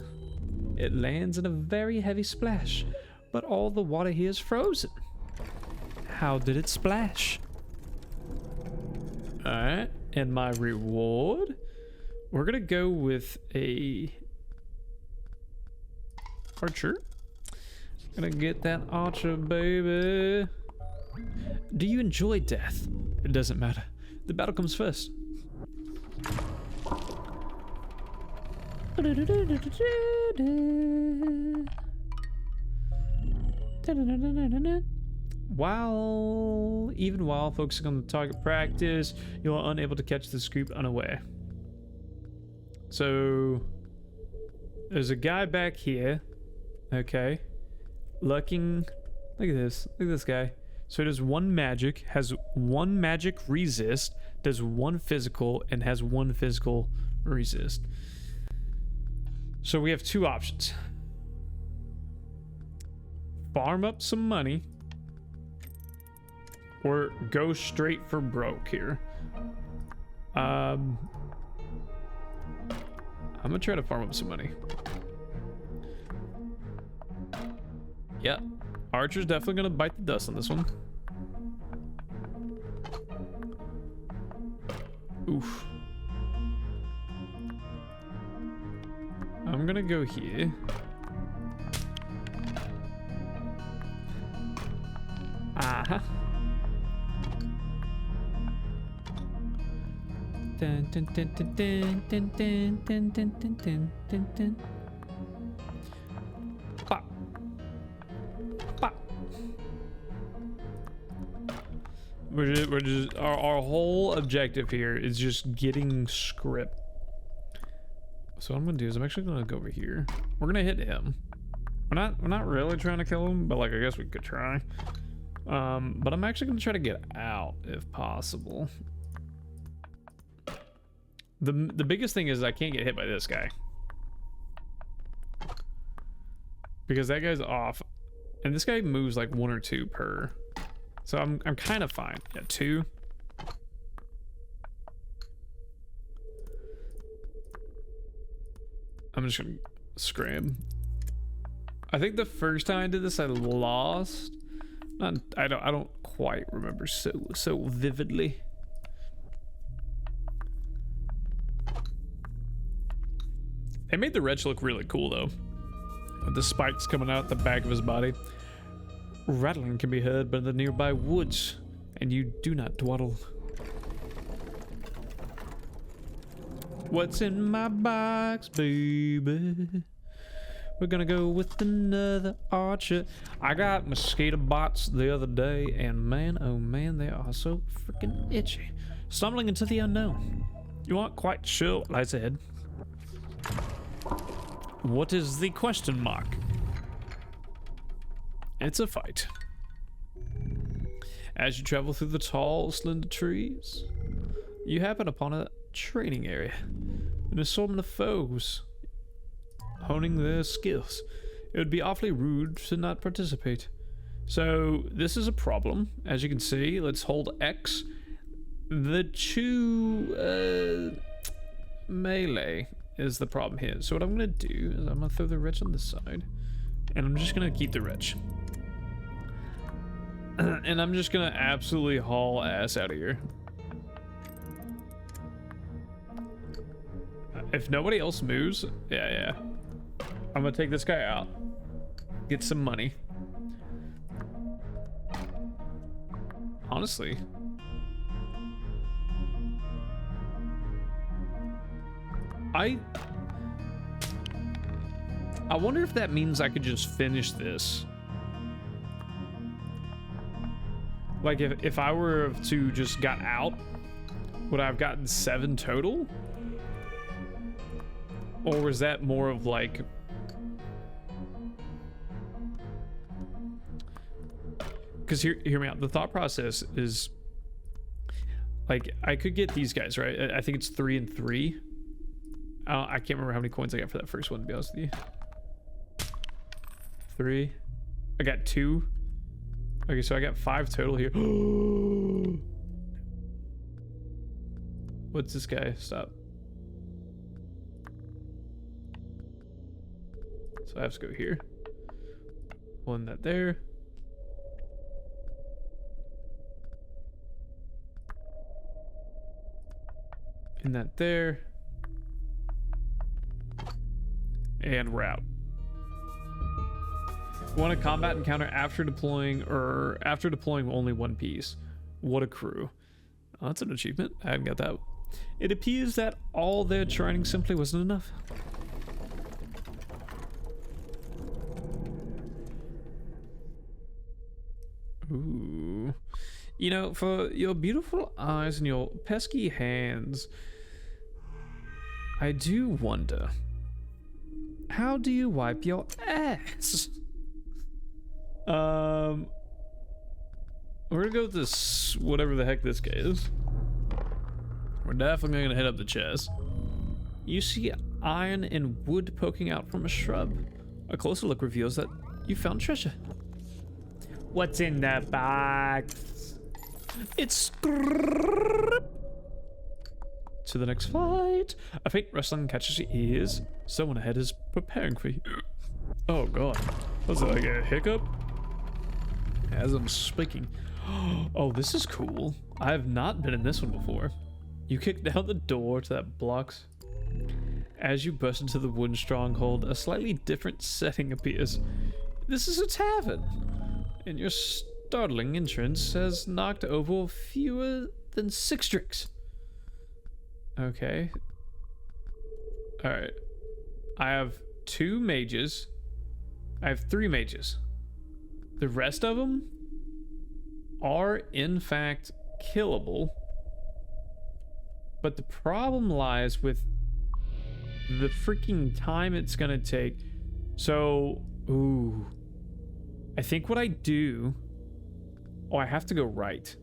It lands in a very heavy splash, but all the water here is frozen. How did it splash? Alright, and my reward? We're gonna go with a archer. Gonna get that archer, baby. Do you enjoy death? It doesn't matter. The battle comes first. Even while focusing on the target practice, you are unable to catch this group unaware. So there's a guy back here. Okay. Looking. Look at this. Look at this guy. So it does one magic, has one magic resist, does one physical, and has one physical resist. So we have two options. Farm up some money, or go straight for broke here. I'm gonna try to farm up some money. Yeah, Archer's definitely gonna bite the dust on this one. Oof. I'm gonna go here. Uh-huh. Dun, dun, dun, dun, dun, dun, dun, dun, dun, dun, dun, dun. Pop. Pop. We're just our whole objective here is just getting script. So what I'm gonna do is I'm actually gonna go over here. We're gonna hit him. We're not really trying to kill him, but like I guess we could try. But I'm actually gonna try to get out if possible. The biggest thing is I can't get hit by this guy, because that guy's off, and this guy moves like 1 or 2 per. So I'm kind of fine. Yeah, 2. I'm just gonna scram. I think the first time I did this I lost. I don't quite remember so vividly. They made the wretch look really cool though, with the spikes coming out the back of his body. Rattling can be heard by the nearby woods, and you do not dawdle. What's in my box, baby? We're gonna go with another archer. I got mosquito bites the other day, and man, oh man, they are so freaking itchy. Stumbling into the unknown. You aren't quite sure what I said. What is the question mark? It's a fight. As you travel through the tall, slender trees, you happen upon a training area. An assortment of foes honing their skills. It would be awfully rude to not participate. So this is a problem. As you can see, let's hold X. The 2 melee is the problem here. So what I'm gonna do is I'm gonna throw the wretch on this side, and I'm just gonna keep the wretch. And I'm just gonna absolutely haul ass out of here. If nobody else moves, yeah. I'm gonna take this guy out, get some money. Honestly, I wonder if that means I could just finish this. Like if I were to just got out, would I have gotten 7 total? Or was that more of like, because hear me out, the thought process is like I could get these guys, right? I think it's 3 and 3. I can't remember how many coins I got for that first one, to be honest with you. 3. I got 2. Okay, so I got 5 total here. What's this guy? Stop. So I have to go here. One that there. And that there. And route. Want a combat encounter after deploying only one piece. What a crew. Oh, that's an achievement. I haven't got that. It appears that all their training simply wasn't enough. Ooh. You know, for your beautiful eyes and your pesky hands, I do wonder, how do you wipe your ass? We're gonna go with this, whatever the heck this guy is. We're definitely gonna hit up the chest. You see iron and wood poking out from a shrub. A closer look reveals that you found treasure. What's in the box? It's to the next fight. A faint rustling catches your ears. Someone ahead is preparing for you. Oh god. Was it like a hiccup? As I'm speaking. Oh, this is cool. I have not been in this one before. You kick down the door to that blocks. As you burst into the wooden stronghold, a slightly different setting appears. This is a tavern, and your startling entrance has knocked over fewer than 6 drinks. Okay. Alright. I have 2 mages. I have 3 mages. The rest of them are, in fact, killable. But the problem lies with the freaking time it's gonna take. So, ooh. I think what I do... Oh, I have to go right.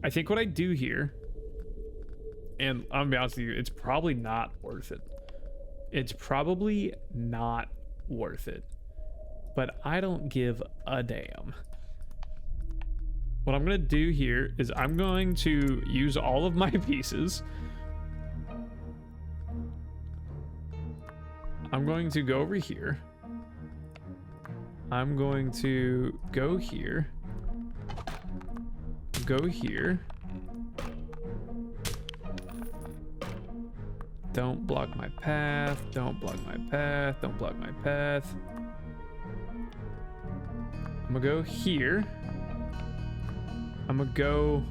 I think what I do here... And I'm gonna be honest with you, it's probably not worth it. It's probably not worth it. But I don't give a damn. What I'm gonna do here is I'm going to use all of my pieces. I'm going to go over here. I'm going to go here. Go here. Don't block my path. Don't block my path. Don't block my path. I'm gonna go here. I'm gonna go...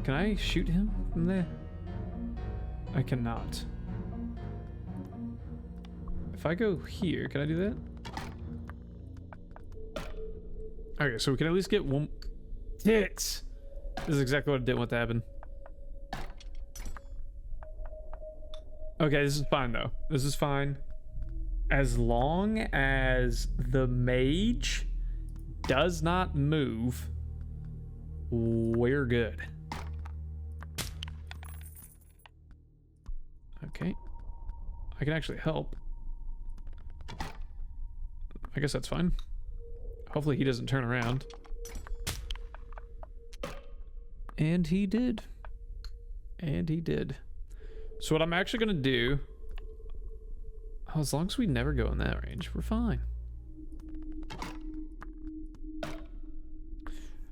Can I shoot him from there? I cannot. If I go here, can I do that? Okay, so we can at least get one... Tits! This is exactly what I didn't want to happen. Okay, this is fine though. This is fine. As long as the mage does not move, we're good. Okay. I can actually help. I guess that's fine. Hopefully he doesn't turn around. And he did. And he did. So what I'm actually gonna do... Oh, as long as we never go in that range, we're fine.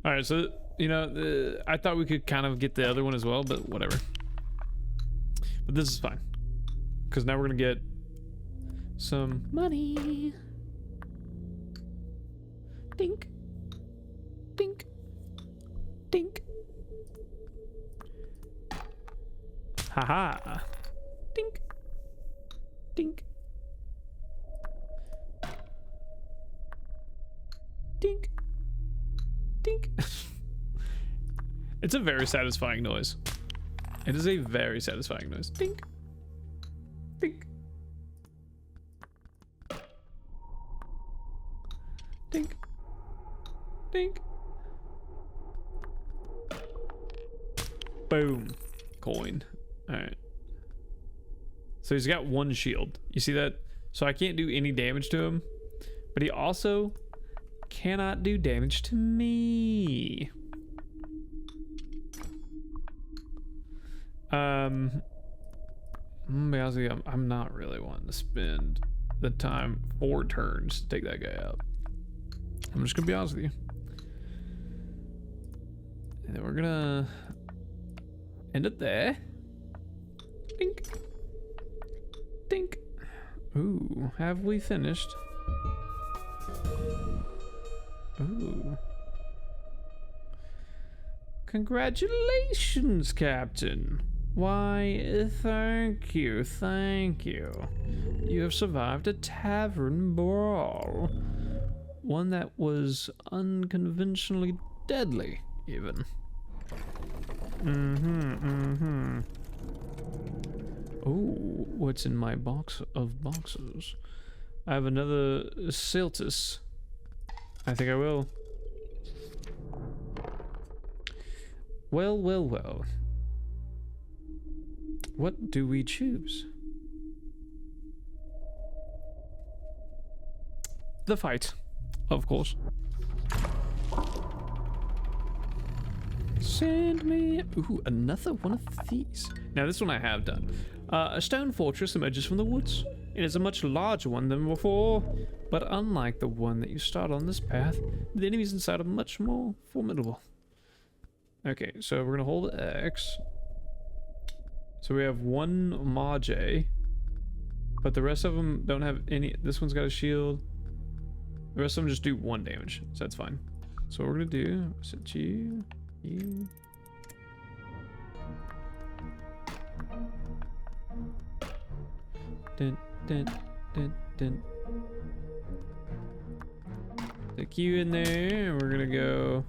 Alright, so, you know, I thought we could kind of get the other one as well, but whatever. But this is fine. Because now we're gonna get some money. Dink. Dink. Dink. Haha. Dink. Dink. Dink. Dink. It's a very satisfying noise. It is a very satisfying noise. Dink. Dink. Dink. Dink. Boom. Coin. Alright. So he's got one shield. You see that? So I can't do any damage to him. But he also cannot do damage to me. To be honest with you, I'm not really wanting to spend the time 4 turns to take that guy out. I'm just gonna be honest with you. And then we're gonna end it there. Dink. Dink. Ooh, have we finished? Ooh. Congratulations, Captain. Why, thank you, thank you. You have survived a tavern brawl. One that was unconventionally deadly, even. Oh, what's in my box of boxes? I have another Siltus. I think I will. Well, well, well. What do we choose? The fight, of course. Send me... Ooh, another one of these. Now, this one I have done. A stone fortress emerges from the woods. It is a much larger one than before, but unlike the one that you start on this path, the enemies inside are much more formidable. Okay, so we're gonna hold X. So we have one Mage, but the rest of them don't have any. This one's got a shield. The rest of them just do 1 damage, so that's fine. So what we're gonna do, set you. Dun, dun, dun, dun. Stick you in there, and we're gonna go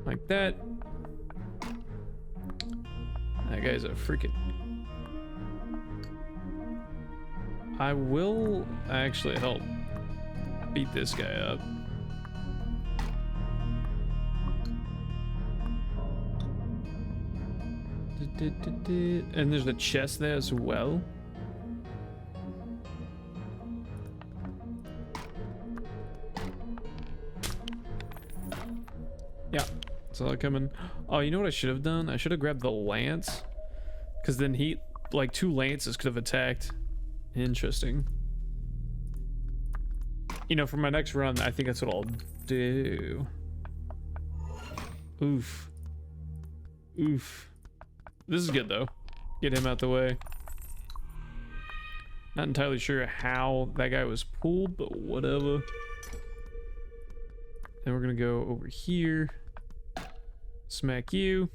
like that. That guy's a freaking... I will actually help beat this guy up. And there's the chest there as well. Yeah, saw it coming. Oh, you know what I should have done? I should have grabbed the lance, because then he, like, 2 lances could have attacked. Interesting. You know, for my next run, I think that's what I'll do. Oof. Oof. This is good, though. Get him out the way. Not entirely sure how that guy was pulled, but whatever. Then we're gonna go over here. Smack you.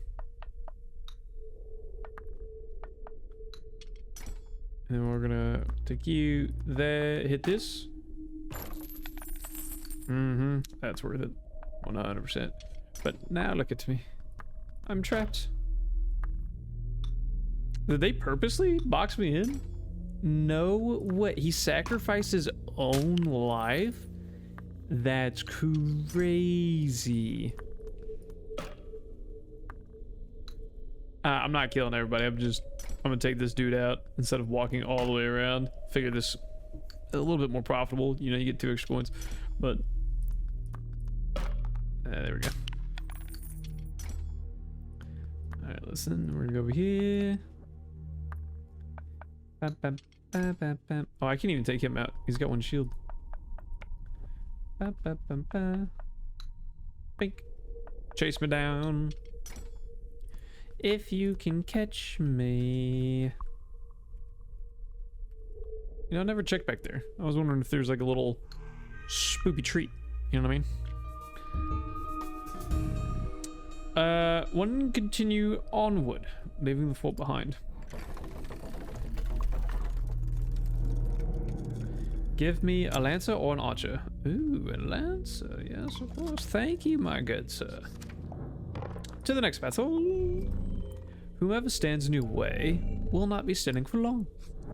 And then we're gonna take you there, hit this. That's worth it. 100%. But now look at me. I'm trapped. Did they purposely box me in? No way. He sacrificed his own life? That's crazy. I'm not killing everybody. I'm gonna take this dude out instead of walking all the way around. Figure this a little bit more profitable. You know, you get 2 extra coins, but there we go. All right, listen. We're gonna go over here. Bam, bam, bam, bam, bam. Oh, I can't even take him out. He's got 1 shield. Bam, bam, bam, bam. Bink. Chase me down. If you can catch me. You know, I never checked back there. I was wondering if there's like a little spoopy treat. You know what I mean? One continue onward, leaving the fort behind. Give me a lancer or an archer. Ooh, a lancer. Yes, of course. Thank you, my good sir. To the next battle. Whoever stands in your way will not be standing for long.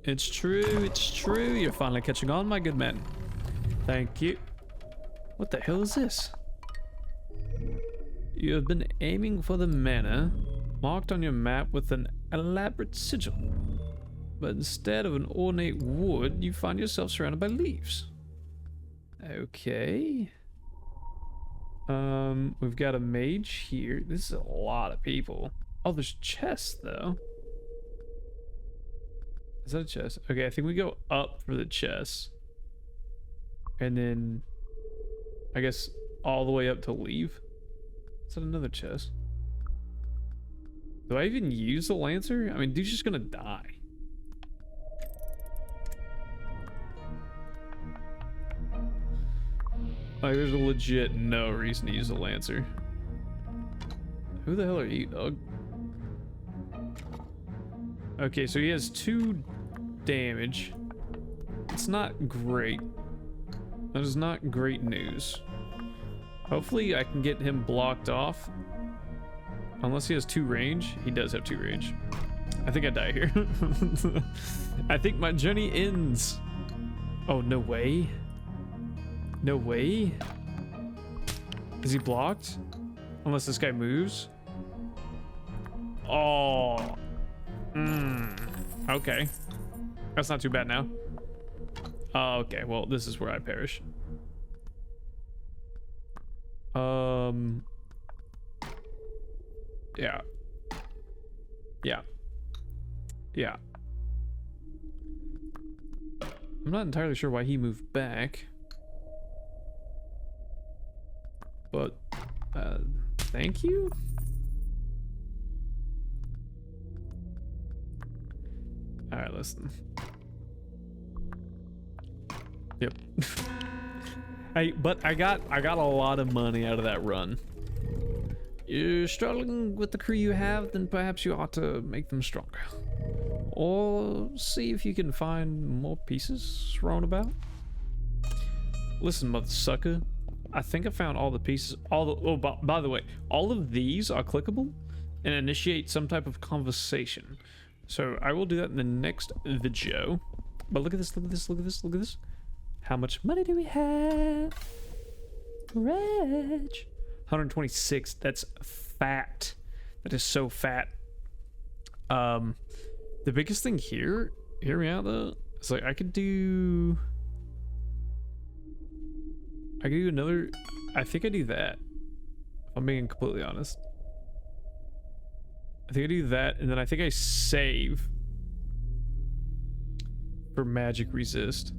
It's true, it's true. You're finally catching on, my good man. Thank you. What the hell is this? You have been aiming for the manor marked on your map with an elaborate sigil. But instead of an ornate wood, you find yourself surrounded by leaves. Okay. We've got a mage here. This is a lot of people. Oh, there's chests though. Is that a chest? Okay, I think we go up for the chest. And then I guess all the way up to leave. Is that another chest? Do I even use the lancer? I mean, dude's just gonna die. Like, there's a legit no reason to use the lancer. Who the hell are you, dog? Okay, so he has 2 damage. It's not great. That is not great news. Hopefully I can get him blocked off. Unless he has 2 range. He does have 2 range. I think I die here. I think my journey ends. Oh, no way. No way. Is he blocked? Unless this guy moves. Oh. Okay. That's not too bad now. Oh, okay. Well, this is where I perish. Yeah. Yeah. Yeah. I'm not entirely sure why he moved back. But, thank you? Alright, listen. Yep. But I got a lot of money out of that run. You're struggling with the crew you have, then perhaps you ought to make them stronger. Or see if you can find more pieces thrown about. Listen, mother sucker. I think I found all the pieces. Oh, by the way, all of these are clickable and initiate some type of conversation. So I will do that in the next video. But look at this, look at this, look at this, look at this. How much money do we have? Reg. 126. That's fat. That is so fat. The biggest thing here, hear me out though, it's like I could do another. I think I do that. If I'm being completely honest. I think I do that, and then I think I save for magic resist.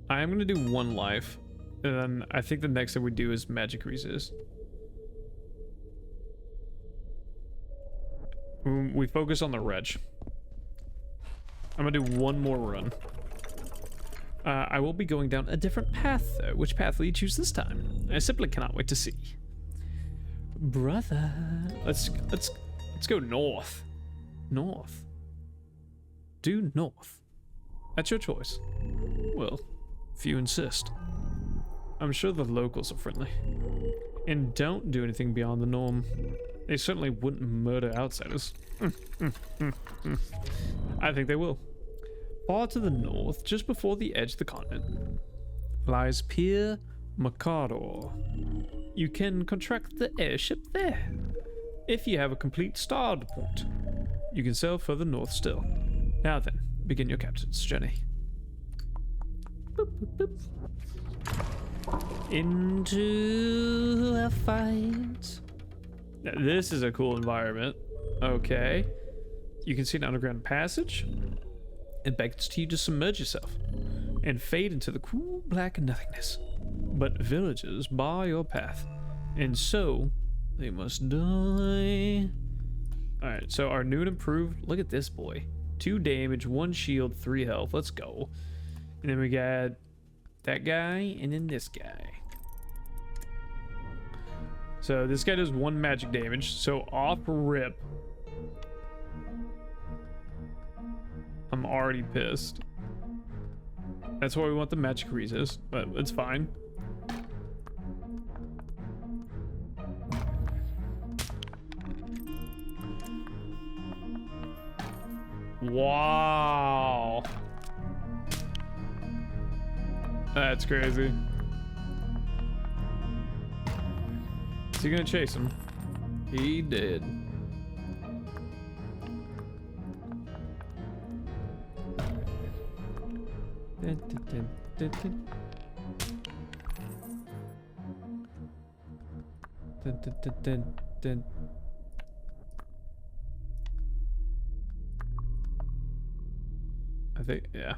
I am gonna do 1 life, and then I think the next thing we do is magic resist. We focus on the reg. I'm gonna do 1 more run. I will be going down a different path though. Which path will you choose this time? I simply cannot wait to see. Brother, let's go north. North. Due north. That's your choice. Well, if you insist. I'm sure the locals are friendly. And don't do anything beyond the norm. They certainly wouldn't murder outsiders. I think they will. Far to the north, just before the edge of the continent, lies Pier Mercador. You can contract the airship there. If you have a complete starred point, you can sail further north still. Now then, begin your captain's journey. Boop, boop, boop. Into a fight. Now, this is a cool environment. Okay. You can see an underground passage. It beckons to you to submerge yourself and fade into the cool black nothingness. But villagers bar your path, and so they must die. Alright, so our new and improved, look at this boy. 2 damage, 1 shield, 3 health. Let's go. And then we got that guy, and then this guy. So this guy does 1 magic damage, so off rip. I'm already pissed. That's why we want the magic resist, but it's fine. Wow. That's crazy. he gonna chase him? He did. Dun, dun, dun, dun, dun. Dun, dun, dun, dun, dun. I think, yeah.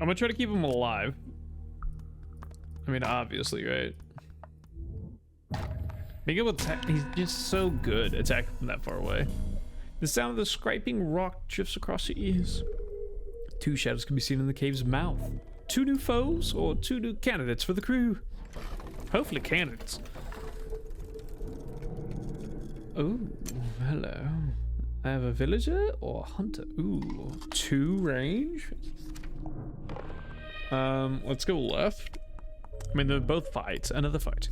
I'm gonna try to keep him alive. I mean, obviously, right? Being able to attack, he's just so good attacking from that far away. The sound of the scraping rock drifts across your ears. 2 shadows can be seen in the cave's mouth. 2 new foes or 2 new candidates for the crew. Hopefully candidates. Oh, hello. I have a villager or a hunter. Ooh, 2 range. Let's go left. I mean, they're both fights. Another fight.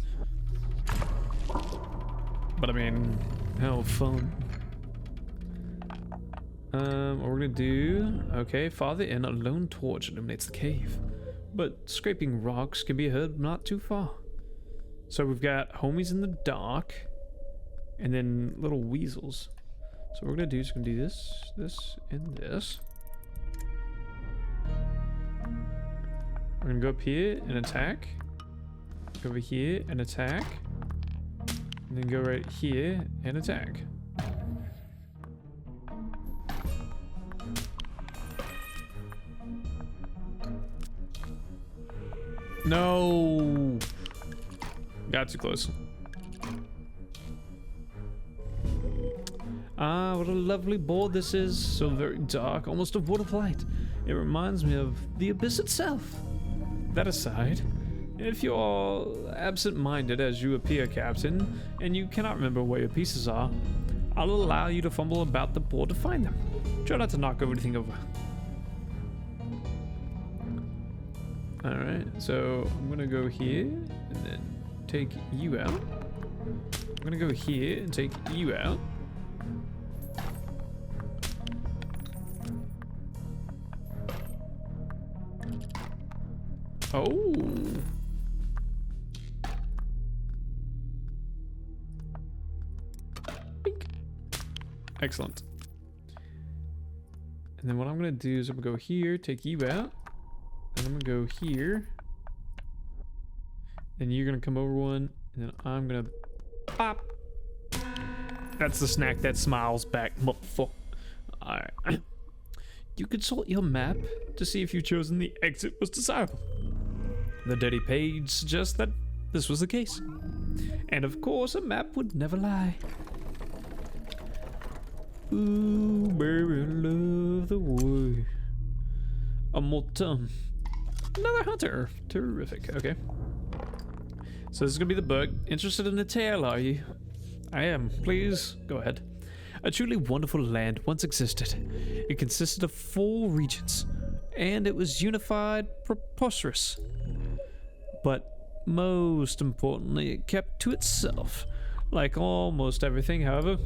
But I mean, how fun. What we're gonna do, okay, farther in, a lone torch illuminates the cave. But scraping rocks can be heard not too far. So we've got homies in the dark, and then little weasels. So what we're gonna do is we're gonna do this, this, and this. We're gonna go up here and attack. Go over here and attack. And then go right here and attack. No! Got too close. Ah, what a lovely board this is. So very dark, almost a void of light. It reminds me of the abyss itself. That aside, if you're absent-minded as you appear, Captain, and you cannot remember where your pieces are, I'll allow you to fumble about the board to find them. Try not to knock everything over. Alright, so I'm gonna go here and then take you out. I'm gonna go here and take you out. Oh. Bink. Excellent. And then what I'm gonna do is I'm gonna go here, take you out. And I'm gonna go here. Then you're gonna come over one, and then I'm gonna pop. That's the snack that smiles back, motherfucker. Alright. You consult your map to see if you've chosen the exit was desirable. The dirty page suggests that this was the case. And of course, a map would never lie. Ooh, baby, I love the way. A Moltum. Another hunter. Terrific. Okay. So this is gonna be the book. Interested in the tale, are you? I am. Please, go ahead. A truly wonderful land once existed. It consisted of 4 regions, and it was unified, preposterous. But most importantly, it kept to itself. Like almost everything, however.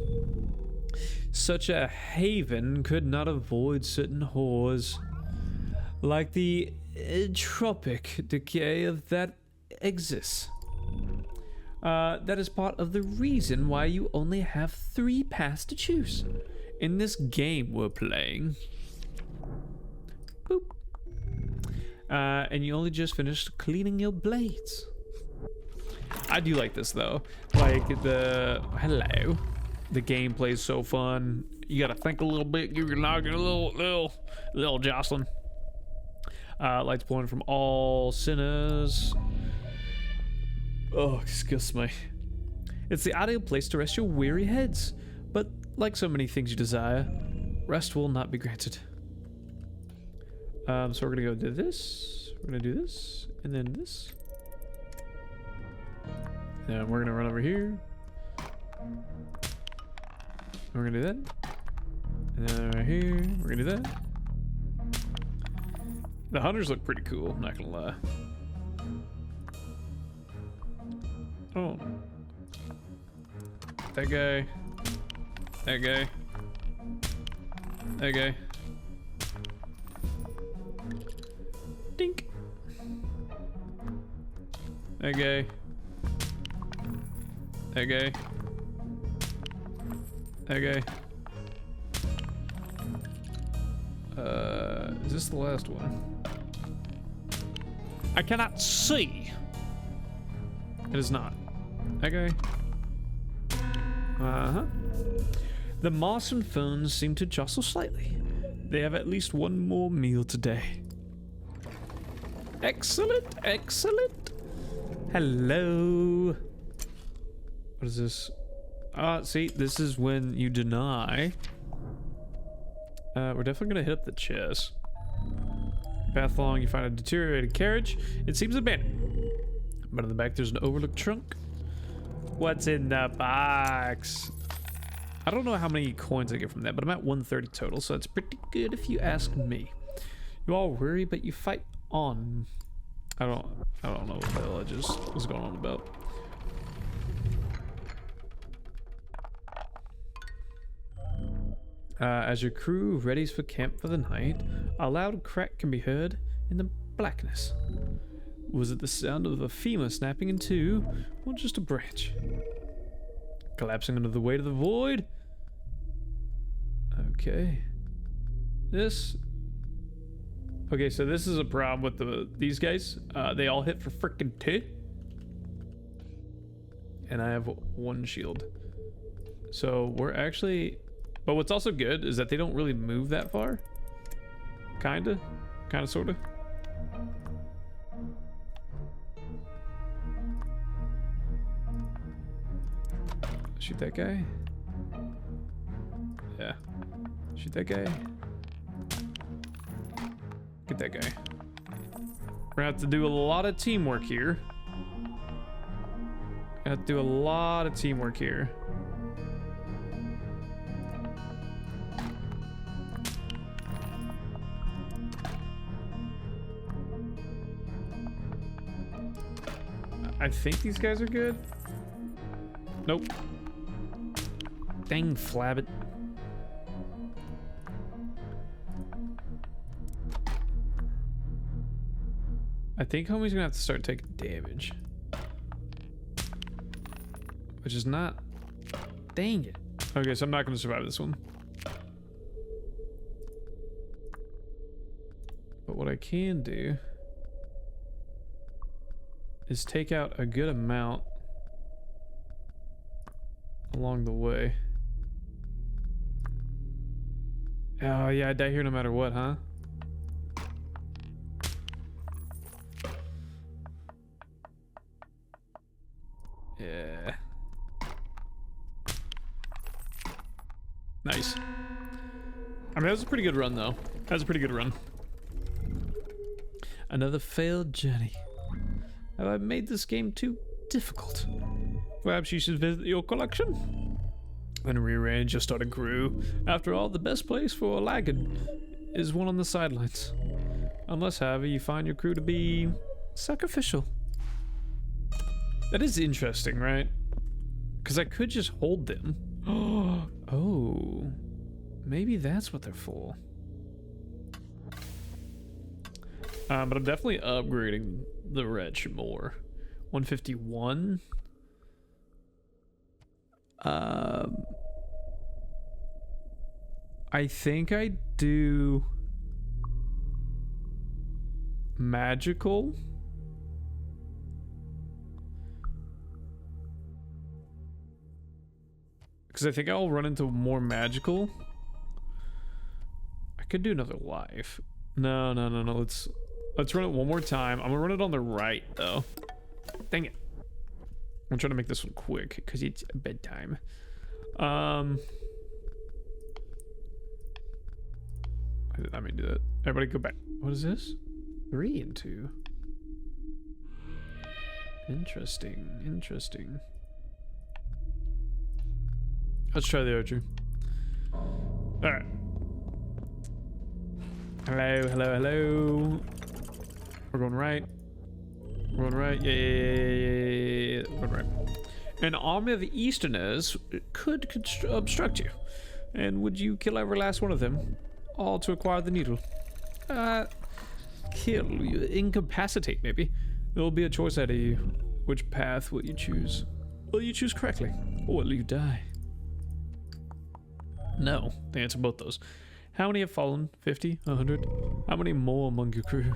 Such a haven could not avoid certain horrors. Like the tropic decay of that exists. That is part of the reason why you only have 3 paths to choose in this game we're playing. Boop. And you only just finished cleaning your blades. I do like this though. Like hello. The gameplay is so fun. You gotta think a little bit. You can knock it a little jostling. Lights pouring from all sinners. Oh, excuse me. It's the ideal place to rest your weary heads. But like so many things you desire, rest will not be granted. So we're gonna go do this. We're gonna do this, and then this. And we're gonna run over here. We're gonna do that. And then right here, we're gonna do that. The hunters look pretty cool, not gonna lie. Oh. That guy. That guy. That guy. Dink. That guy. Okay. Okay. Is this the last one? I cannot see. It is not. Okay. Uh-huh. The moss and ferns seem to jostle slightly. They have at least one more meal today. Excellent, excellent. Hello. What is this? See, this is when you deny. We're definitely gonna hit up the chest. Path along, you find a deteriorated carriage. It seems abandoned. But in the back, there's an overlooked trunk. What's in the box? I don't know how many coins I get from that, but I'm at 130 total, so that's pretty good if you ask me. You all worry, but you fight on. I don't know what the hell I just was going on about. As your crew readies for camp for the night, a loud crack can be heard in the blackness. Was it the sound of a femur snapping in two, or just a branch? Collapsing under the weight of the void? Okay. Okay, so this is a problem with these guys. They all hit for frickin' 2. And I have 1 shield. So we're actually... But what's also good is that they don't really move that far. Kinda, sorta. Shoot that guy. Yeah. Shoot that guy. Get that guy. We're gonna have to do a lot of teamwork here. Have to do a lot of teamwork here. I think these guys are good. Nope. Dang flabbit. I think homie's gonna have to start taking damage. Which is not... Dang it. Okay, so I'm not gonna survive this one. But what I can do is take out a good amount along the way. Oh yeah, I die here no matter what, huh? Yeah. Nice. I mean, that was a pretty good run, though. That was a pretty good run. Another failed journey. Have I made this game too difficult? Perhaps you should visit your collection and rearrange your starting crew. After all, the best place for a laggard is one on the sidelines. Unless, however, you find your crew to be sacrificial. That is interesting, right? Because I could just hold them. Oh, maybe that's what they're for. But I'm definitely upgrading the wretch more. 151. I think I do magical. Because I think I'll run into more magical. I could do another life. No. Let's run it one more time. I'm gonna run it on the right though. Dang it. I'm trying to make this one quick because it's bedtime. I did not mean to do that. Everybody go back. What is this? 3 and 2. Interesting. Let's try the archer. Alright. Hello. We're going right. Yeah. We're going right. An army of Easterners could obstruct you. And would you kill every last one of them? All to acquire the needle? Kill. You incapacitate, maybe. There will be a choice ahead of you. Which path will you choose? Will you choose correctly, or will you die? No. The answer both those. How many have fallen? 50? 100? How many more among your crew?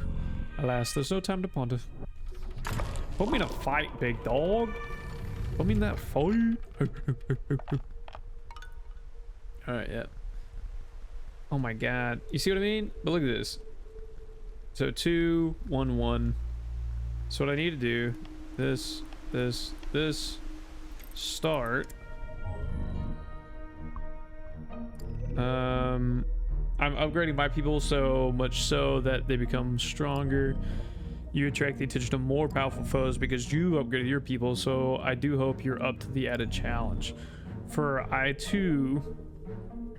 Alas, there's no time to ponder. Put me in a fight, big dog. Put me in that fight. Alright, yeah. Oh my god. You see what I mean? But look at this. So 2, 1, 1. So what I need to do, this, start. I'm upgrading my people so much so that they become stronger. You attract the attention of more powerful foes because you upgraded your people, so I do hope you're up to the added challenge. For I too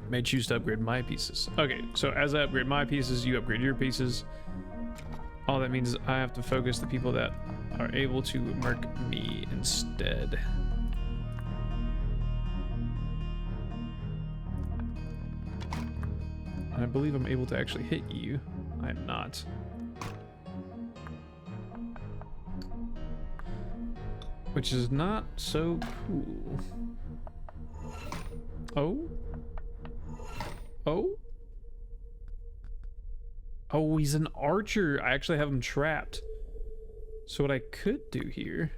may choose to upgrade my pieces. Okay, so as I upgrade my pieces, you upgrade your pieces. All that means is I have to focus the people that are able to murk me instead. And I believe I'm able to actually hit you. I'm not. Which is not so cool. Oh? Oh? Oh, he's an archer. I actually have him trapped. So what I could do here...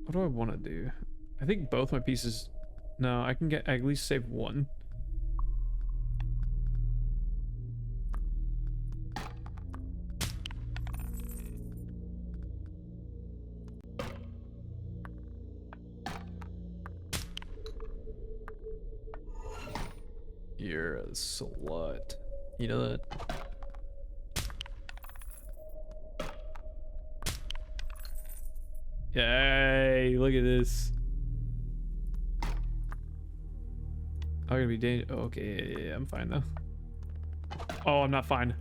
What do I want to do? I think both my pieces... No, I can at least save one. You're a slut. You know that? Yay, look at this. I'm gonna be dangerous. Oh, okay, yeah, I'm fine though. Oh, I'm not fine.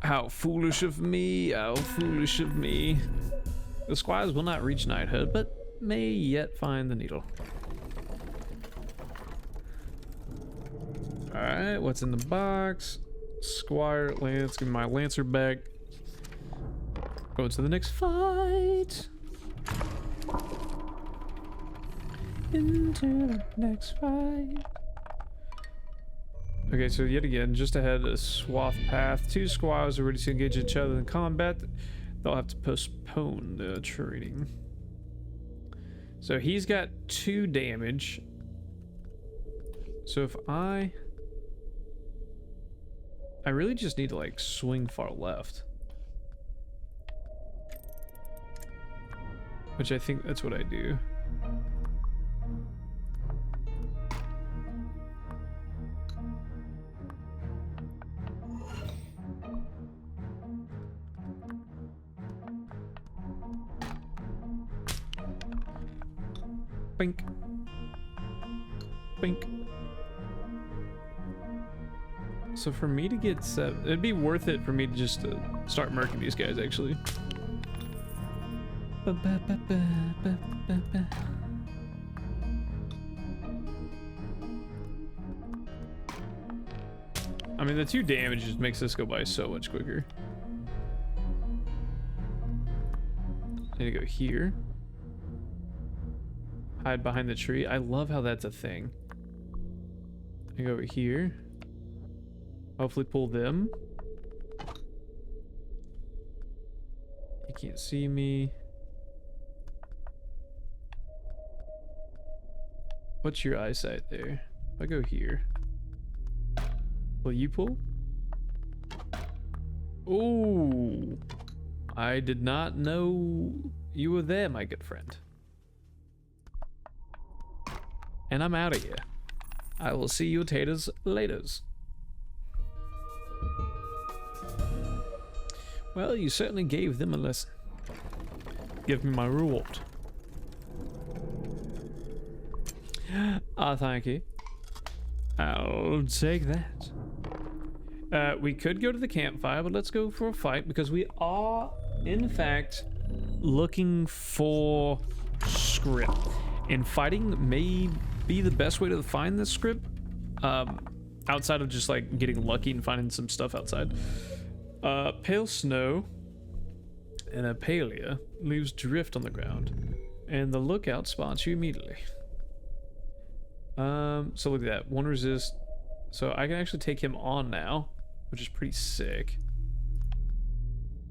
How foolish of me, how foolish of me. The squires will not reach knighthood, but may yet find the needle. Alright, what's in the box? Squire, lance, give me my lancer back. Go to the next fight. Into the next fight. Okay, so yet again, just ahead, a swath path. 2 squires are ready to engage each other in combat. They'll have to postpone the training. So he's got 2 damage. So if I really just need to like swing far left. Which I think that's what I do. Bink. Bink. So for me to get 7, it'd be worth it for me to just start murking these guys actually. I mean, the 2 damage just makes this go by so much quicker. I need to go here. Hide behind the tree. I love how that's a thing. I go over here. Hopefully pull them. He can't see me. What's your eyesight there? If I go here. Will you pull? Ooh. I did not know you were there, my good friend. And I'm out of here. I will see you taters laters. Well, you certainly gave them a lesson. Give me my reward. Ah, thank you. I'll take that. We could go to the campfire, but let's go for a fight because we are, in fact, looking for script. And fighting may be the best way to find this script. outside of just like getting lucky and finding some stuff outside. Pale snow and a palia leaves drift on the ground, and the lookout spots you immediately. So look at that, 1 resist. So I can actually take him on now, which is pretty sick.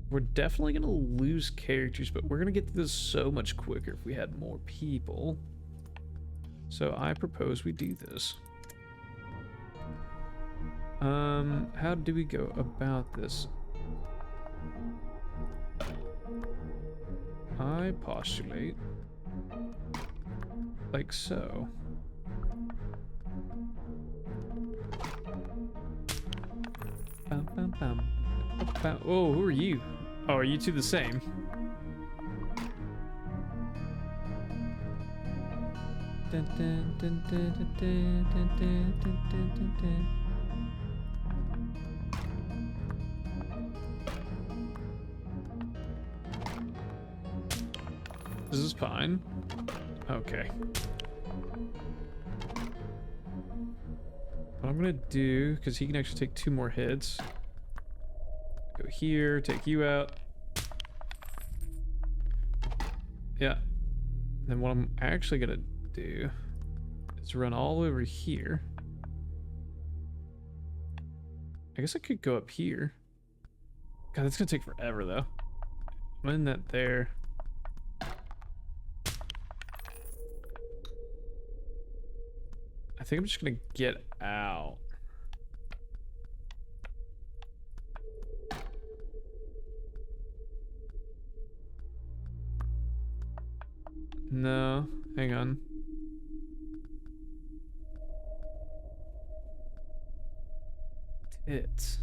We're definitely gonna lose characters, but we're gonna get through this so much quicker if we had more people. So I propose we do this. How do we go about this? I postulate like so. Bum, bum, bum. Oh, who are you? Oh, are you two the same? Dun, dun, dun, dun, dun, dun, dun, dun, dun, dun, dun. This is fine. Okay. What I'm gonna do, because he can actually take 2 more hits. Go here, take you out. Yeah. Then what I'm actually gonna do is run all over here. I guess I could go up here. God, that's gonna take forever though. Run that there. I think I'm just gonna get out. No, hang on. Tits.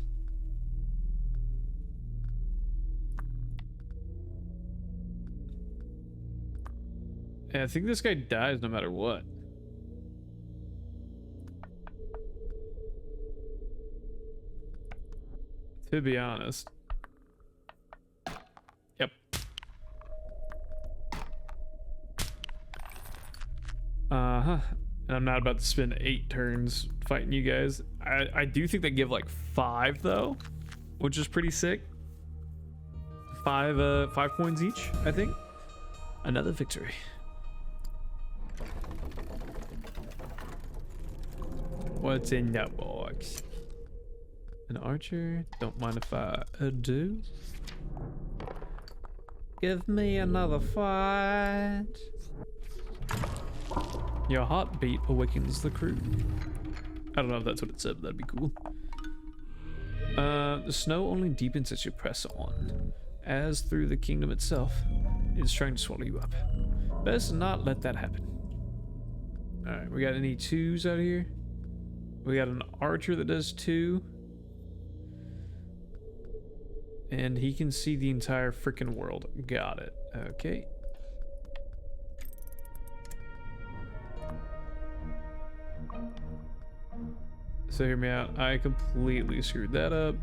Yeah, I think this guy dies no matter what. To be honest. Yep. Uh-huh. And I'm not about to spend 8 turns fighting you guys. I do think they give like 5 though, which is pretty sick. 5 coins each, I think. Another victory. What's in that box? An archer? Don't mind if I do. Give me another fight. Your heartbeat awakens the crew. I don't know if that's what it said, but that'd be cool. The snow only deepens as you press on, as through the kingdom itself, it's trying to swallow you up. Best not let that happen. Alright, we got any 2s out here? We got an archer that does 2. And he can see the entire freaking world. Got it. Okay. So hear me out. I completely screwed that up.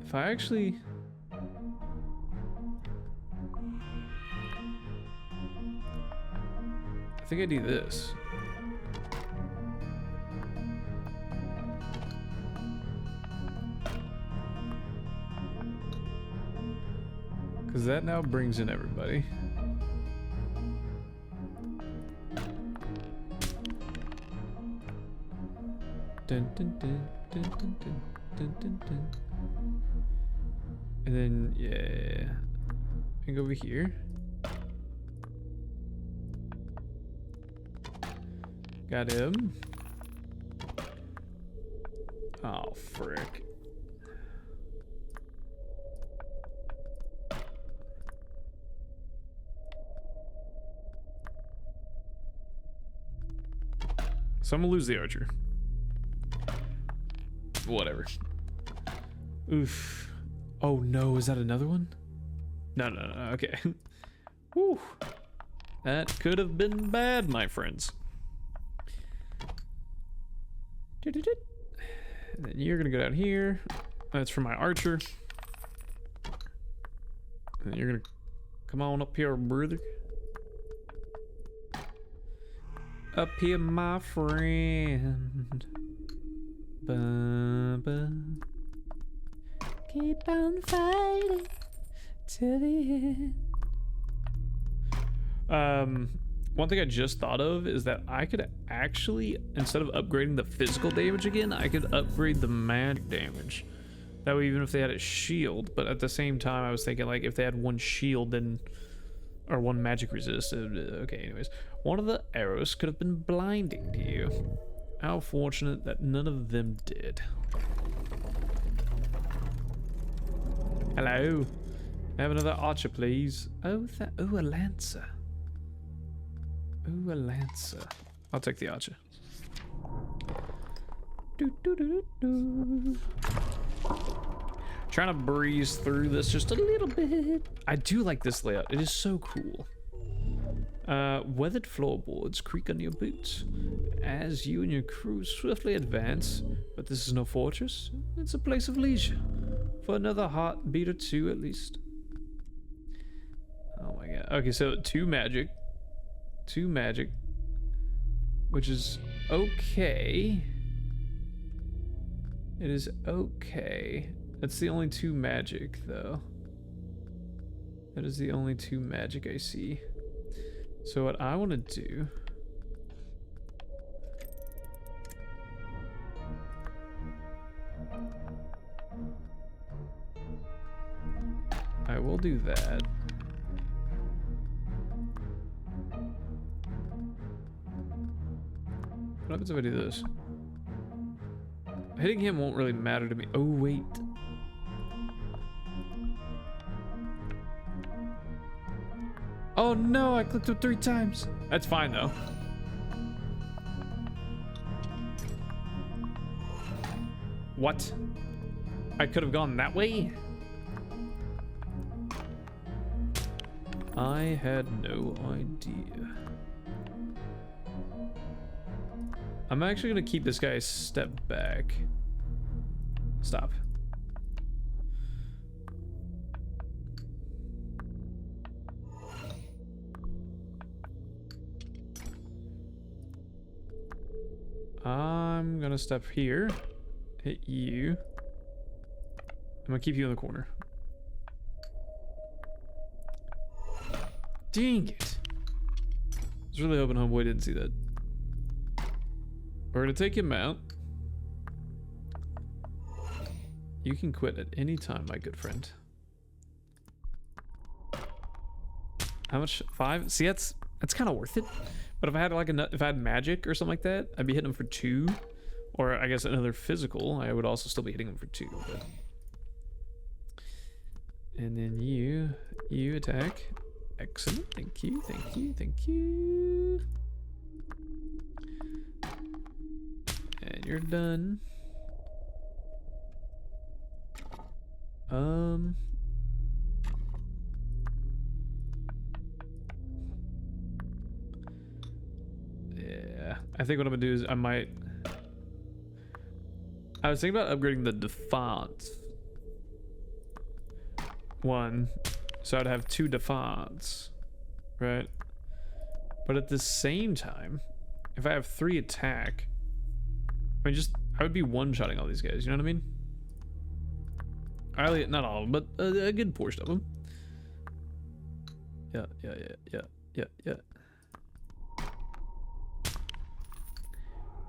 If I actually... I think I do this. Because that now brings in everybody. Dun, dun, dun, dun, dun, dun, dun, dun, dun. And then, yeah. And go over here. Got him. Oh, frick. So I'm gonna lose the archer. Whatever. Oof. Oh no, is that another one? No, okay. Whew. That could have been bad, my friends. And then you're gonna go down here. That's for my archer. And then you're gonna Come on up here, brother. Up here, my friend. Ba-ba. Keep on fighting till the end. One thing I just thought of is that I could actually, instead of upgrading the physical damage again, I could upgrade the magic damage. That way, even if they had a shield, but at the same time, I was thinking, like, if they had one shield, then, or one magic resist, okay, anyways. One of the arrows could have been blinding to you. How fortunate that none of them did. Hello. Have another archer, please. Oh, a lancer. Oh, a lancer. I'll take the archer. Trying to breeze through this just a little bit. I do like this layout. It is so cool. Weathered floorboards creak on your boots as you and your crew swiftly advance. But this is no fortress. It's a place of leisure. For another heartbeat or two, at least. Oh my god. Okay, so two magic, which is okay. It is okay. That's the only two magic, though. That is the only two magic I see. So what I want to do... I will do that. What happens if I do this? Hitting him won't really matter to me. Oh, wait. Oh no, I clicked it 3 times. That's fine though. What? I could have gone that way? I had no idea. I'm actually gonna keep this guy a step back. Stop. I'm gonna step here, hit you. I'm gonna keep you in the corner. Dang it. I was really hoping homeboy didn't see that. We're gonna take him out. You can quit at any time, my good friend. How much? 5? See, that's kind of worth it. But if I had like if I had magic or something like that, I'd be hitting him for 2, or I guess another physical. I would also still be hitting him for 2. But... And then you attack. Excellent. Thank you. Thank you. Thank you. And you're done. Yeah, I think what I'm gonna do is I was thinking about upgrading the defense one, so I'd have 2 defense, right? But at the same time, if I have 3 attack, I would be one-shotting all these guys, you know what I mean? Not all of them, but a good portion of them. Yeah.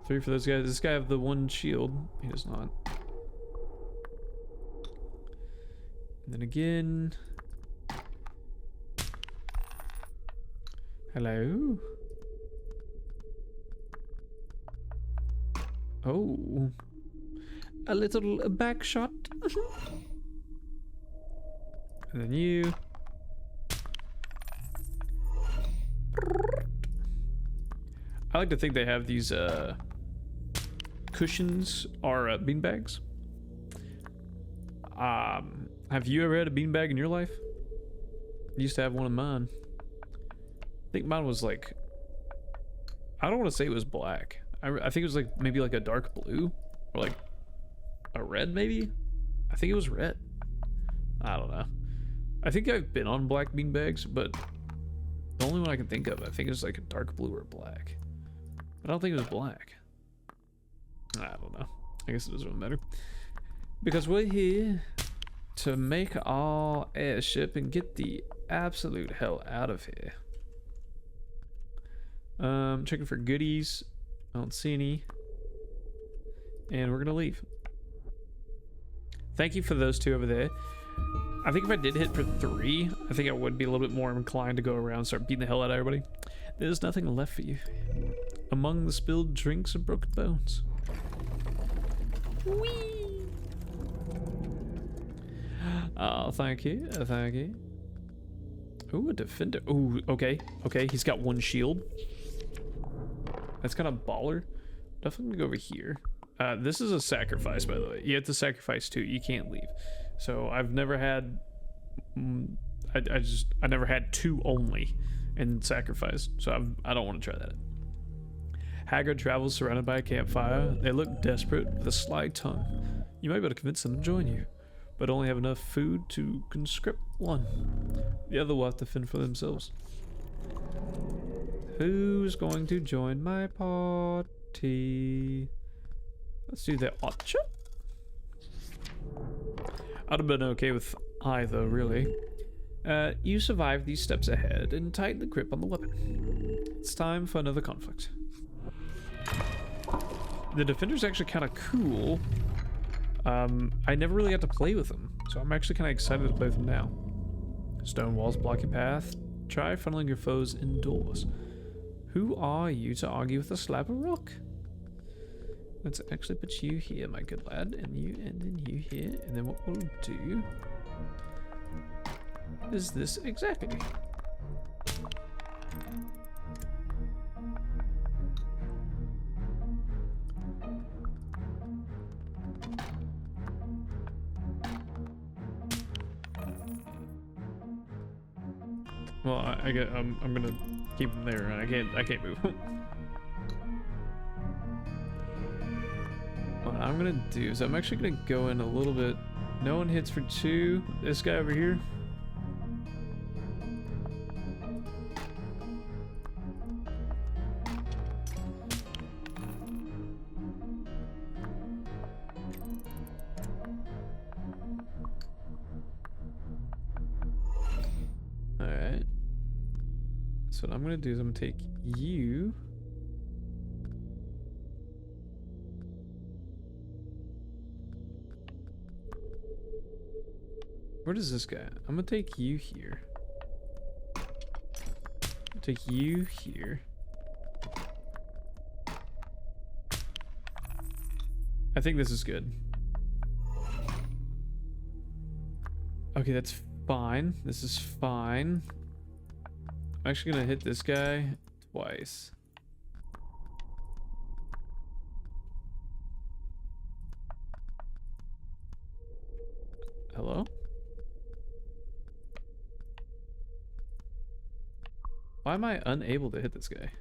3 for those guys. Does this guy have the 1 shield? He does not. And then again. Hello? Oh. A little back shot. And then you. I like to think they have these cushions or beanbags. Have you ever had a beanbag in your life? I used to have one of mine. I think mine was like, I don't want to say it was black. I think it was like maybe like a dark blue or like a red maybe. I think it was red. I don't know. I think I've been on black beanbags, but the only one I can think of, I think it's like a dark blue or black. I don't think it was black. I don't know. I guess it doesn't really matter. Because we're here to make our airship and get the absolute hell out of here. Checking for goodies. I don't see any. And we're gonna leave. Thank you for those two over there. I think if I did hit for 3, I think I would be a little bit more inclined to go around and start beating the hell out of everybody. There's nothing left for you. Among the spilled drinks and broken bones. Whee! Oh, thank you. Thank you. Ooh, a defender. Ooh, okay. Okay, he's got 1 shield. That's kind of baller. Definitely go over here. This is a sacrifice, by the way. You have to sacrifice 2. You can't leave. So I've never had... I never had 2 only and sacrifice. So I don't want to try that. Haggard travels surrounded by a campfire. They look desperate with a sly tongue. You might be able to convince them to join you, but only have enough food to conscript 1. The other will have to fend for themselves. Who's going to join my party? Let's do the Archer. I'd have been okay with either, really. You survive these steps ahead and tighten the grip on the weapon. It's time for another conflict. The defender's actually kind of cool. I never really got to play with them, so I'm actually kind of excited to play with them now. Stone walls block your path. Try funneling your foes indoors. Who are you to argue with a slab of rock? Let's actually put you here, my good lad, and then you here, and then what we'll do is this exactly. Well, I'm gonna keep him there. I can't move. What I'm gonna do is I'm actually gonna go in a little bit. No one hits for 2. This guy over here. Alright. So what I'm gonna do is I'm gonna take you. Where does this guy? I'm gonna take you here. Take you here. I think this is good. Okay, that's fine. This is fine. I'm actually gonna hit this guy twice. Hello? Why am I unable to hit this guy?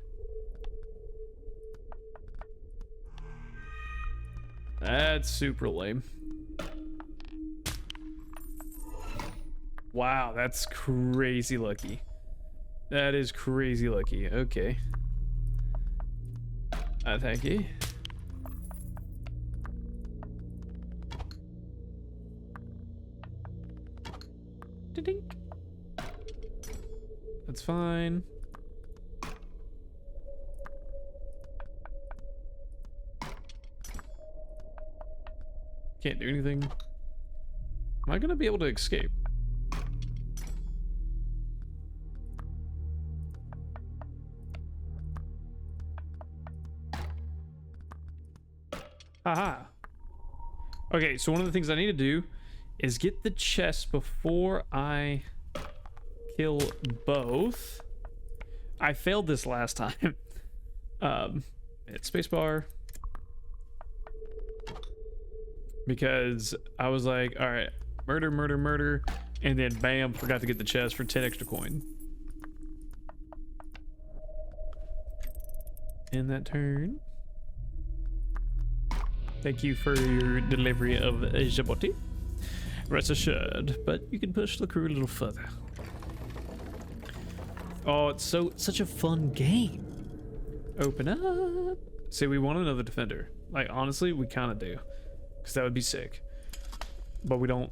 That's super lame. Wow, that's crazy lucky. That is crazy lucky. Okay. Thank you. Dink. That's fine. Can't do anything. Am I gonna be able to escape? Haha. Okay, so one of the things I need to do is get the chest before I kill both. I failed this last time. Hit spacebar. Because I was like, all right, murder, murder, murder. And then bam, forgot to get the chest for 10 extra coin. In that turn. Thank you for your delivery of Djibouti. Rest assured, but you can push the crew a little further. Oh, it's such a fun game. Open up. See, we want another defender. Like, honestly, we kind of do, because that would be sick. But we don't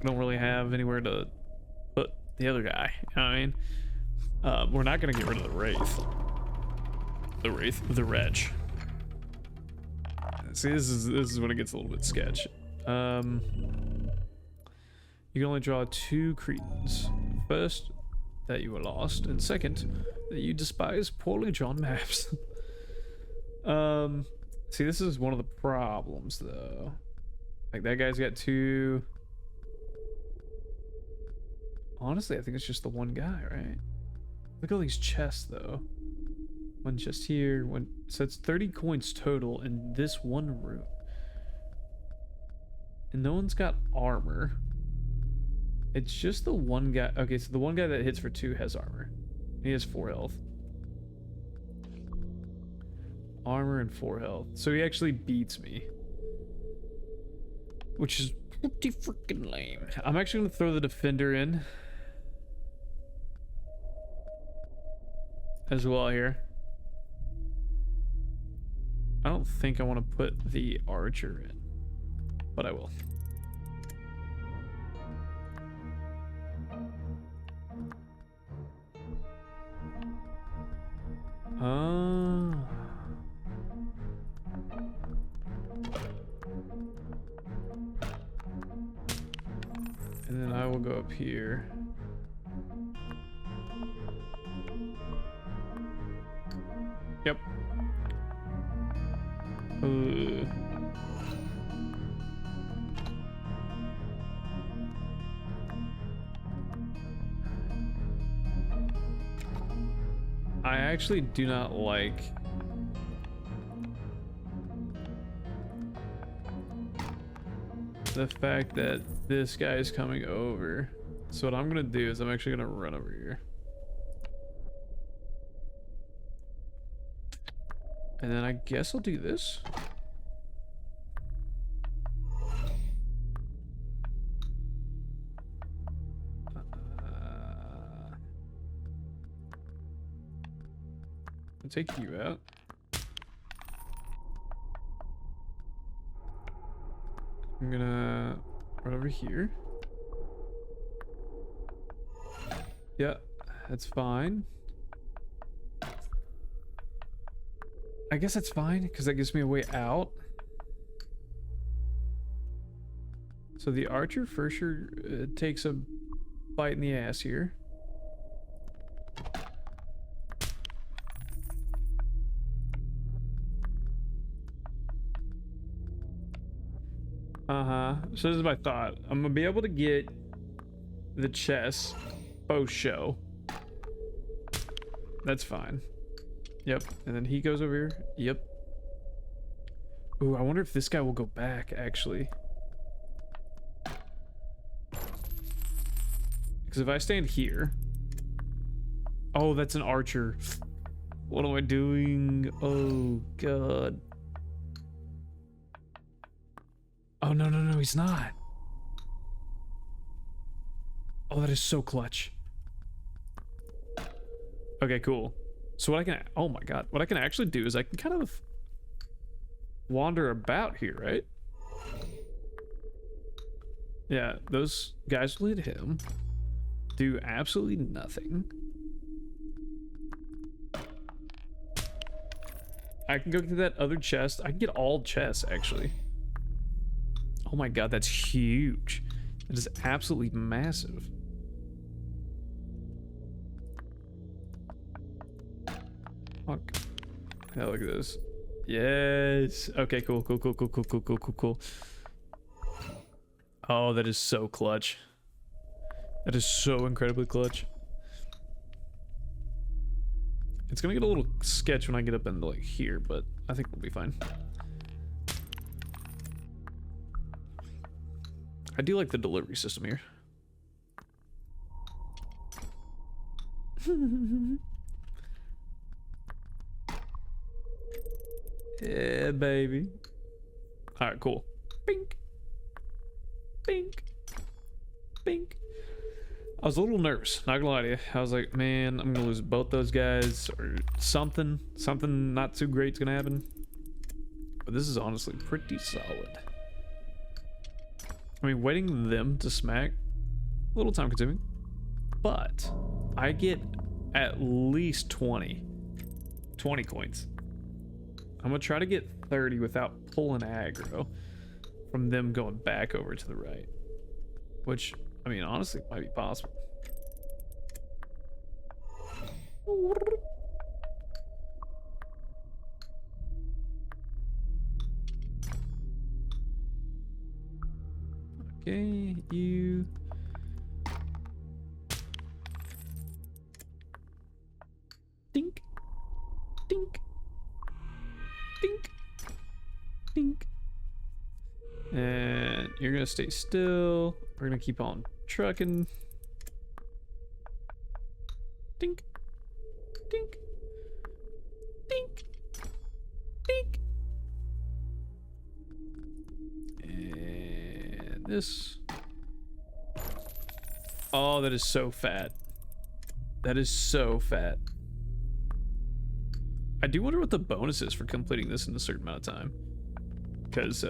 really have anywhere to put the other guy. You know what I mean? We're not gonna get rid of the wraith. The wretch. See, this is when it gets a little bit sketch. You can only draw 2 cretins. First, that you were lost, and second, that you despise poorly drawn maps. See, this is one of the problems, though. Like, that guy's got 2. Honestly, I think it's just the one guy, right? Look at all these chests, though. One chest here, one. So it's 30 coins total in this one room. And no one's got armor. It's just the one guy. Okay, so the one guy that hits for 2 has armor. He has 4 health. Armor and 4 health. So he actually beats me. Which is pretty freaking lame. I'm actually gonna throw the defender in as well here. I don't think I want to put the archer in, but I will. And then I will go up here. Yep. I actually do not like the fact that this guy is coming over. So what I'm gonna do is I'm actually gonna run over here. And then I guess I'll do this. I'll take you out. I'm gonna run over here. Yeah, that's fine. I guess that's fine, because that gives me a way out. So the archer for sure takes a bite in the ass here. So this is my thought. I'm gonna be able to get the chest post show. That's fine. Yep. And then he goes over here. Yep. Ooh, I wonder if this guy will go back, actually. Because if I stand here... Oh, that's an archer. What am I doing? Oh, God. Oh, no, no, no, he's not. Oh, that is so clutch. Okay, cool. So what I can... Oh, my God. What I can actually do is I can kind of wander about here, right? Yeah, those guys will hit him. Do absolutely nothing. I can go to that other chest. I can get all chests, actually. Oh my God, that's huge. That is absolutely massive. Fuck. Yeah, look at this. Yes. Okay, cool, cool, cool, cool, cool, cool, cool, cool, cool. Oh, that is so clutch. That is so incredibly clutch. It's gonna get a little sketch when I get up into like here, but I think we'll be fine. I do like the delivery system here. Yeah, baby. All right, cool. Bink. Bink. Bink. I was a little nervous, not gonna lie to you. I was like, man, I'm gonna lose both those guys or something. Something not too great's gonna happen. But this is honestly pretty solid. I mean, waiting them to smack, a little time consuming. But I get at least 20 coins. I'm gonna try to get 30 without pulling aggro from them going back over to the right. Which, I mean, honestly, might be possible. Okay, you. Dink. Dink. Dink. Dink. And you're gonna stay still. We're gonna keep on trucking. Dink. Dink. Dink. Dink. And this. Oh, that is so fat. That is so fat. I do wonder what the bonus is for completing this in a certain amount of time. Because,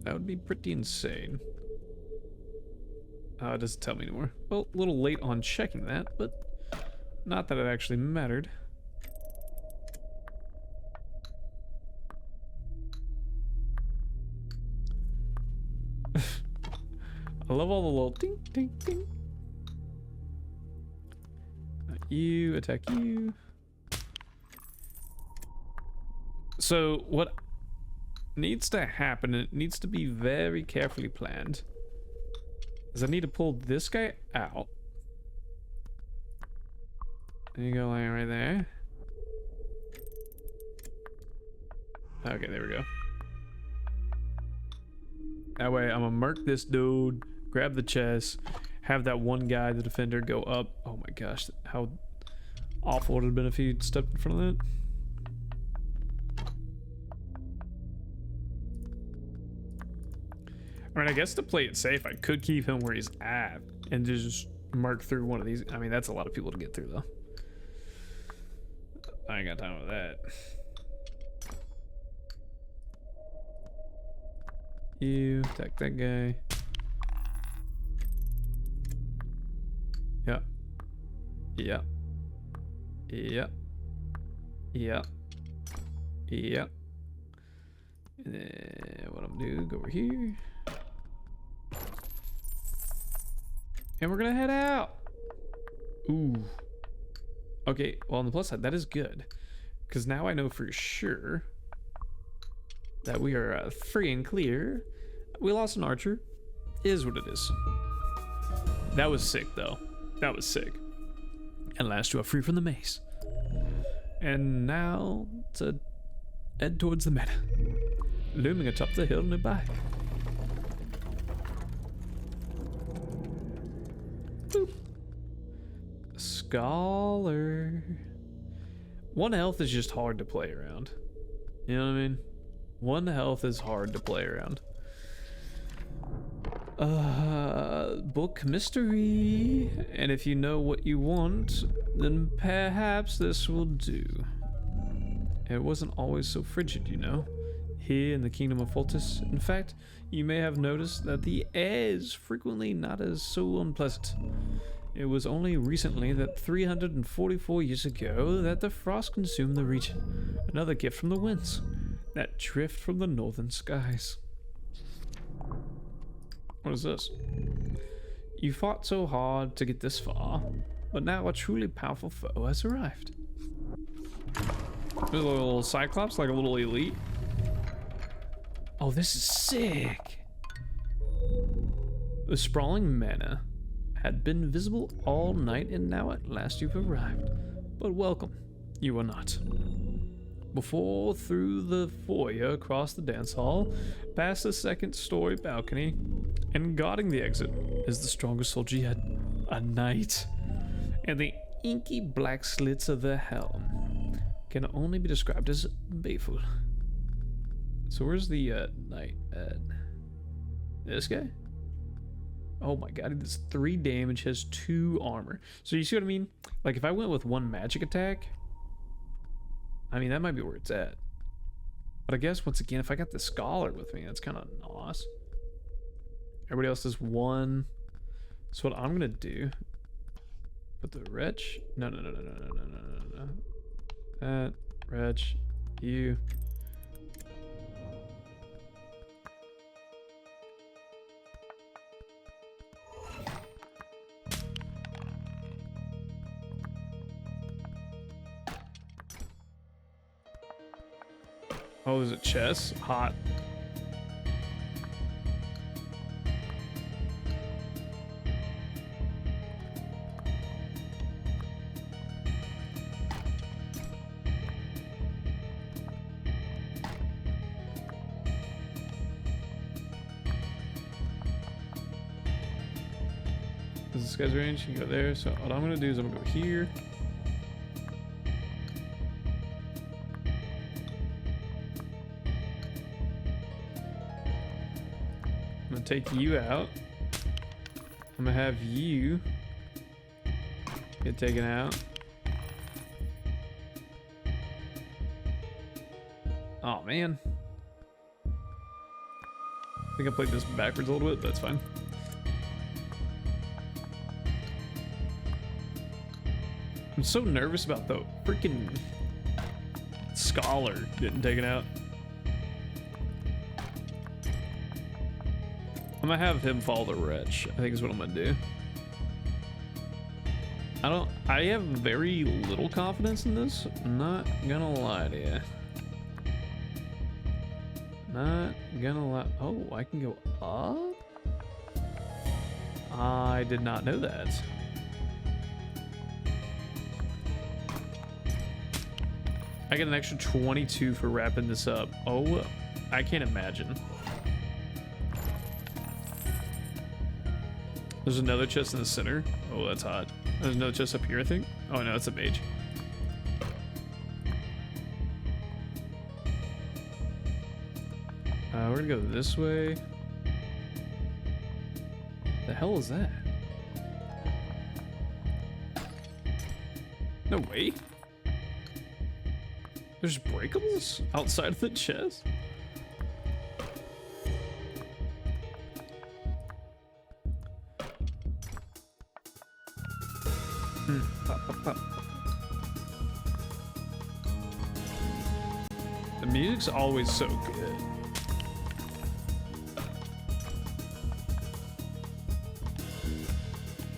that would be pretty insane. It doesn't tell me anymore. Well, a little late on checking that, but not that it actually mattered. I love all the little ding, ding, ding. You, attack you. So what needs to happen, it needs to be very carefully planned, is I need to pull this guy out. There you go, right there. Okay, there we go. That way I'm gonna murk this dude, grab the chest, have that one guy, the defender, go up. Oh my gosh, how awful would it have been if he stepped in front of that. I mean, I guess to play it safe, I could keep him where he's at and just mark through one of these. I mean, that's a lot of people to get through, though. I ain't got time with that. You attack that guy. Yeah. Yeah. Yeah. Yeah. Yeah. And then what I'm gonna do, go over here. And we're gonna head out. Ooh. Okay, well on the plus side, that is good. Because now I know for sure that we are free and clear. We lost an archer. Is what it is. That was sick though. That was sick. And last you are free from the maze. And now to head towards the meta. Looming atop the hill nearby. Boop. Scholar. One health is just hard to play around. You know what I mean? One health is hard to play around. Book mystery. And if you know what you want, then perhaps this will do. It wasn't always so frigid, you know. Here in the Kingdom of Foltis, in fact, you may have noticed that the air is frequently not as so unpleasant. It was only recently that 344 years ago that the frost consumed the region. Another gift from the winds that drift from the northern skies. What is this? You fought so hard to get this far, but now a truly powerful foe has arrived. There's a little Cyclops, like a little elite. Oh, this is sick. The sprawling mana had been visible all night, and now at last you've arrived. But welcome, you are not. Before, through the foyer, across the dance hall, past the second-story balcony, and guarding the exit is the strongest soldier yet, a knight. And the inky black slits of the helm can only be described as baleful. So where's the knight at? This guy? Oh my god, he does 3 damage, has 2 armor. So you see what I mean? Like if I went with 1 magic attack, I mean that might be where it's at. But I guess once again, if I got the scholar with me, that's kind of nice. Everybody else does 1. So what I'm gonna do, put the wretch. No. That wretch, you. Oh, there's a chest? Hot. This guy's range, you can go there. So what I'm gonna do is I'm gonna go here. I'm gonna take you out. I'm gonna have you get taken out. Oh man. I think I played this backwards a little bit, but that's fine. I'm so nervous about the freaking scholar getting taken out. I'm gonna have him follow the wretch, I think is what I'm gonna do. I have very little confidence in this. I'm not gonna lie to you. Not gonna lie. Oh, I can go up? I did not know that. I get an extra 22 for wrapping this up. Oh, I can't imagine. There's another chest in the center. Oh, that's hot. There's another chest up here, I think. Oh no, it's a mage. We're gonna go this way. The hell is that? No way. There's breakables outside of the chest? Pop, pop, pop. The music's always so good.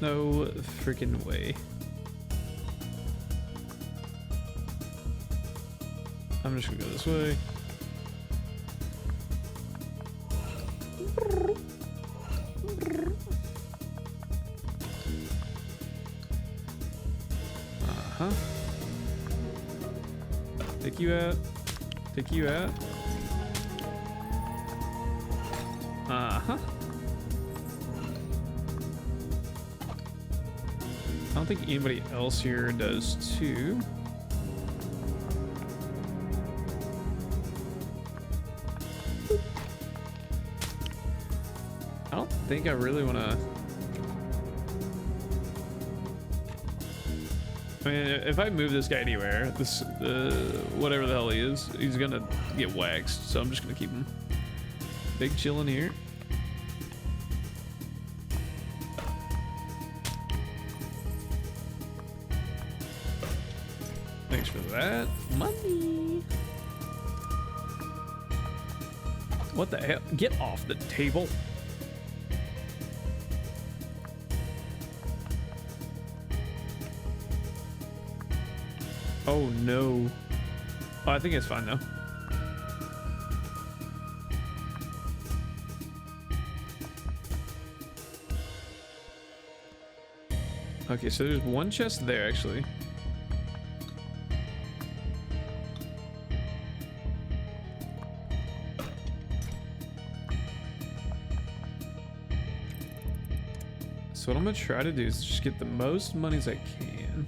No freaking way. I'm just gonna go this way. Uh-huh. Take you out. Take you out. Uh-huh. I don't think anybody else here does too. I don't think I really want to. I mean, if I move this guy anywhere, this whatever the hell he is, he's gonna get waxed. So I'm just gonna keep him big chilling here. Thanks for that money. What the hell? Get off the table. Oh no. Oh, I think it's fine though. Okay, so there's one chest there actually. So what I'm gonna try to do is just get the most money as I can.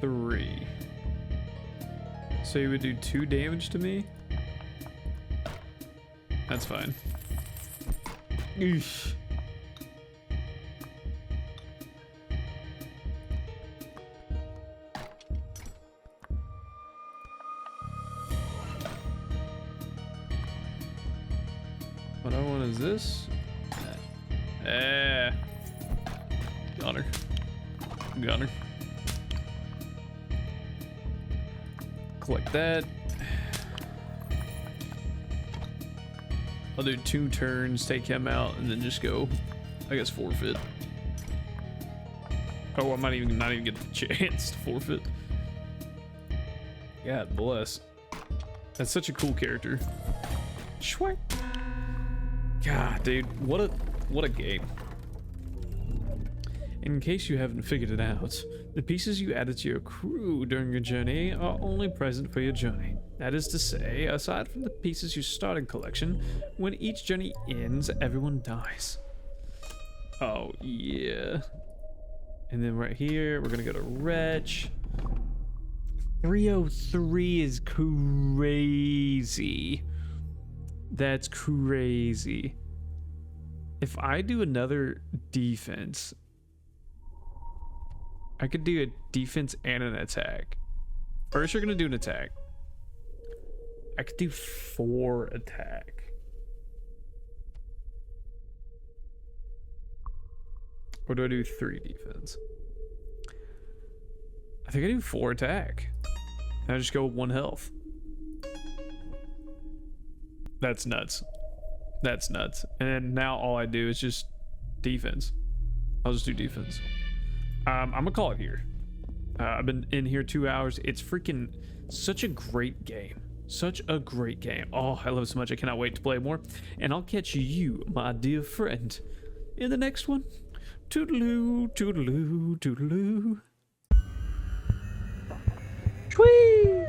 3. So he would do 2 damage to me? That's fine. Eesh. What I want is this. Gunner. Gunner. Collect that. I'll do 2 turns, take him out, and then just go, I guess, forfeit. Oh, I might even not even get the chance to forfeit. God bless. That's such a cool character. Schwee. God, dude, what a game. In case you haven't figured it out, the pieces you added to your crew during your journey are only present for your journey. That is to say, aside from the pieces you start in collection, when each journey ends, everyone dies. Oh, yeah. And then right here, we're gonna go to Wretch. 303 is crazy. That's crazy. If I do another defense, I could do a defense and an attack. First, you're gonna do an attack. I could do 4 attack. Or do I do 3 defense? I think I do 4 attack. And I just go with 1 health. That's nuts. That's nuts. And then now all I do is just defense. I'll just do defense. I'm gonna call it here. I've been in here 2 hours. It's freaking such a great game. Such a great game. Oh, I love it so much. I cannot wait to play more. And I'll catch you, my dear friend, in the next one. Toodaloo, toodaloo, toodaloo. Schwee!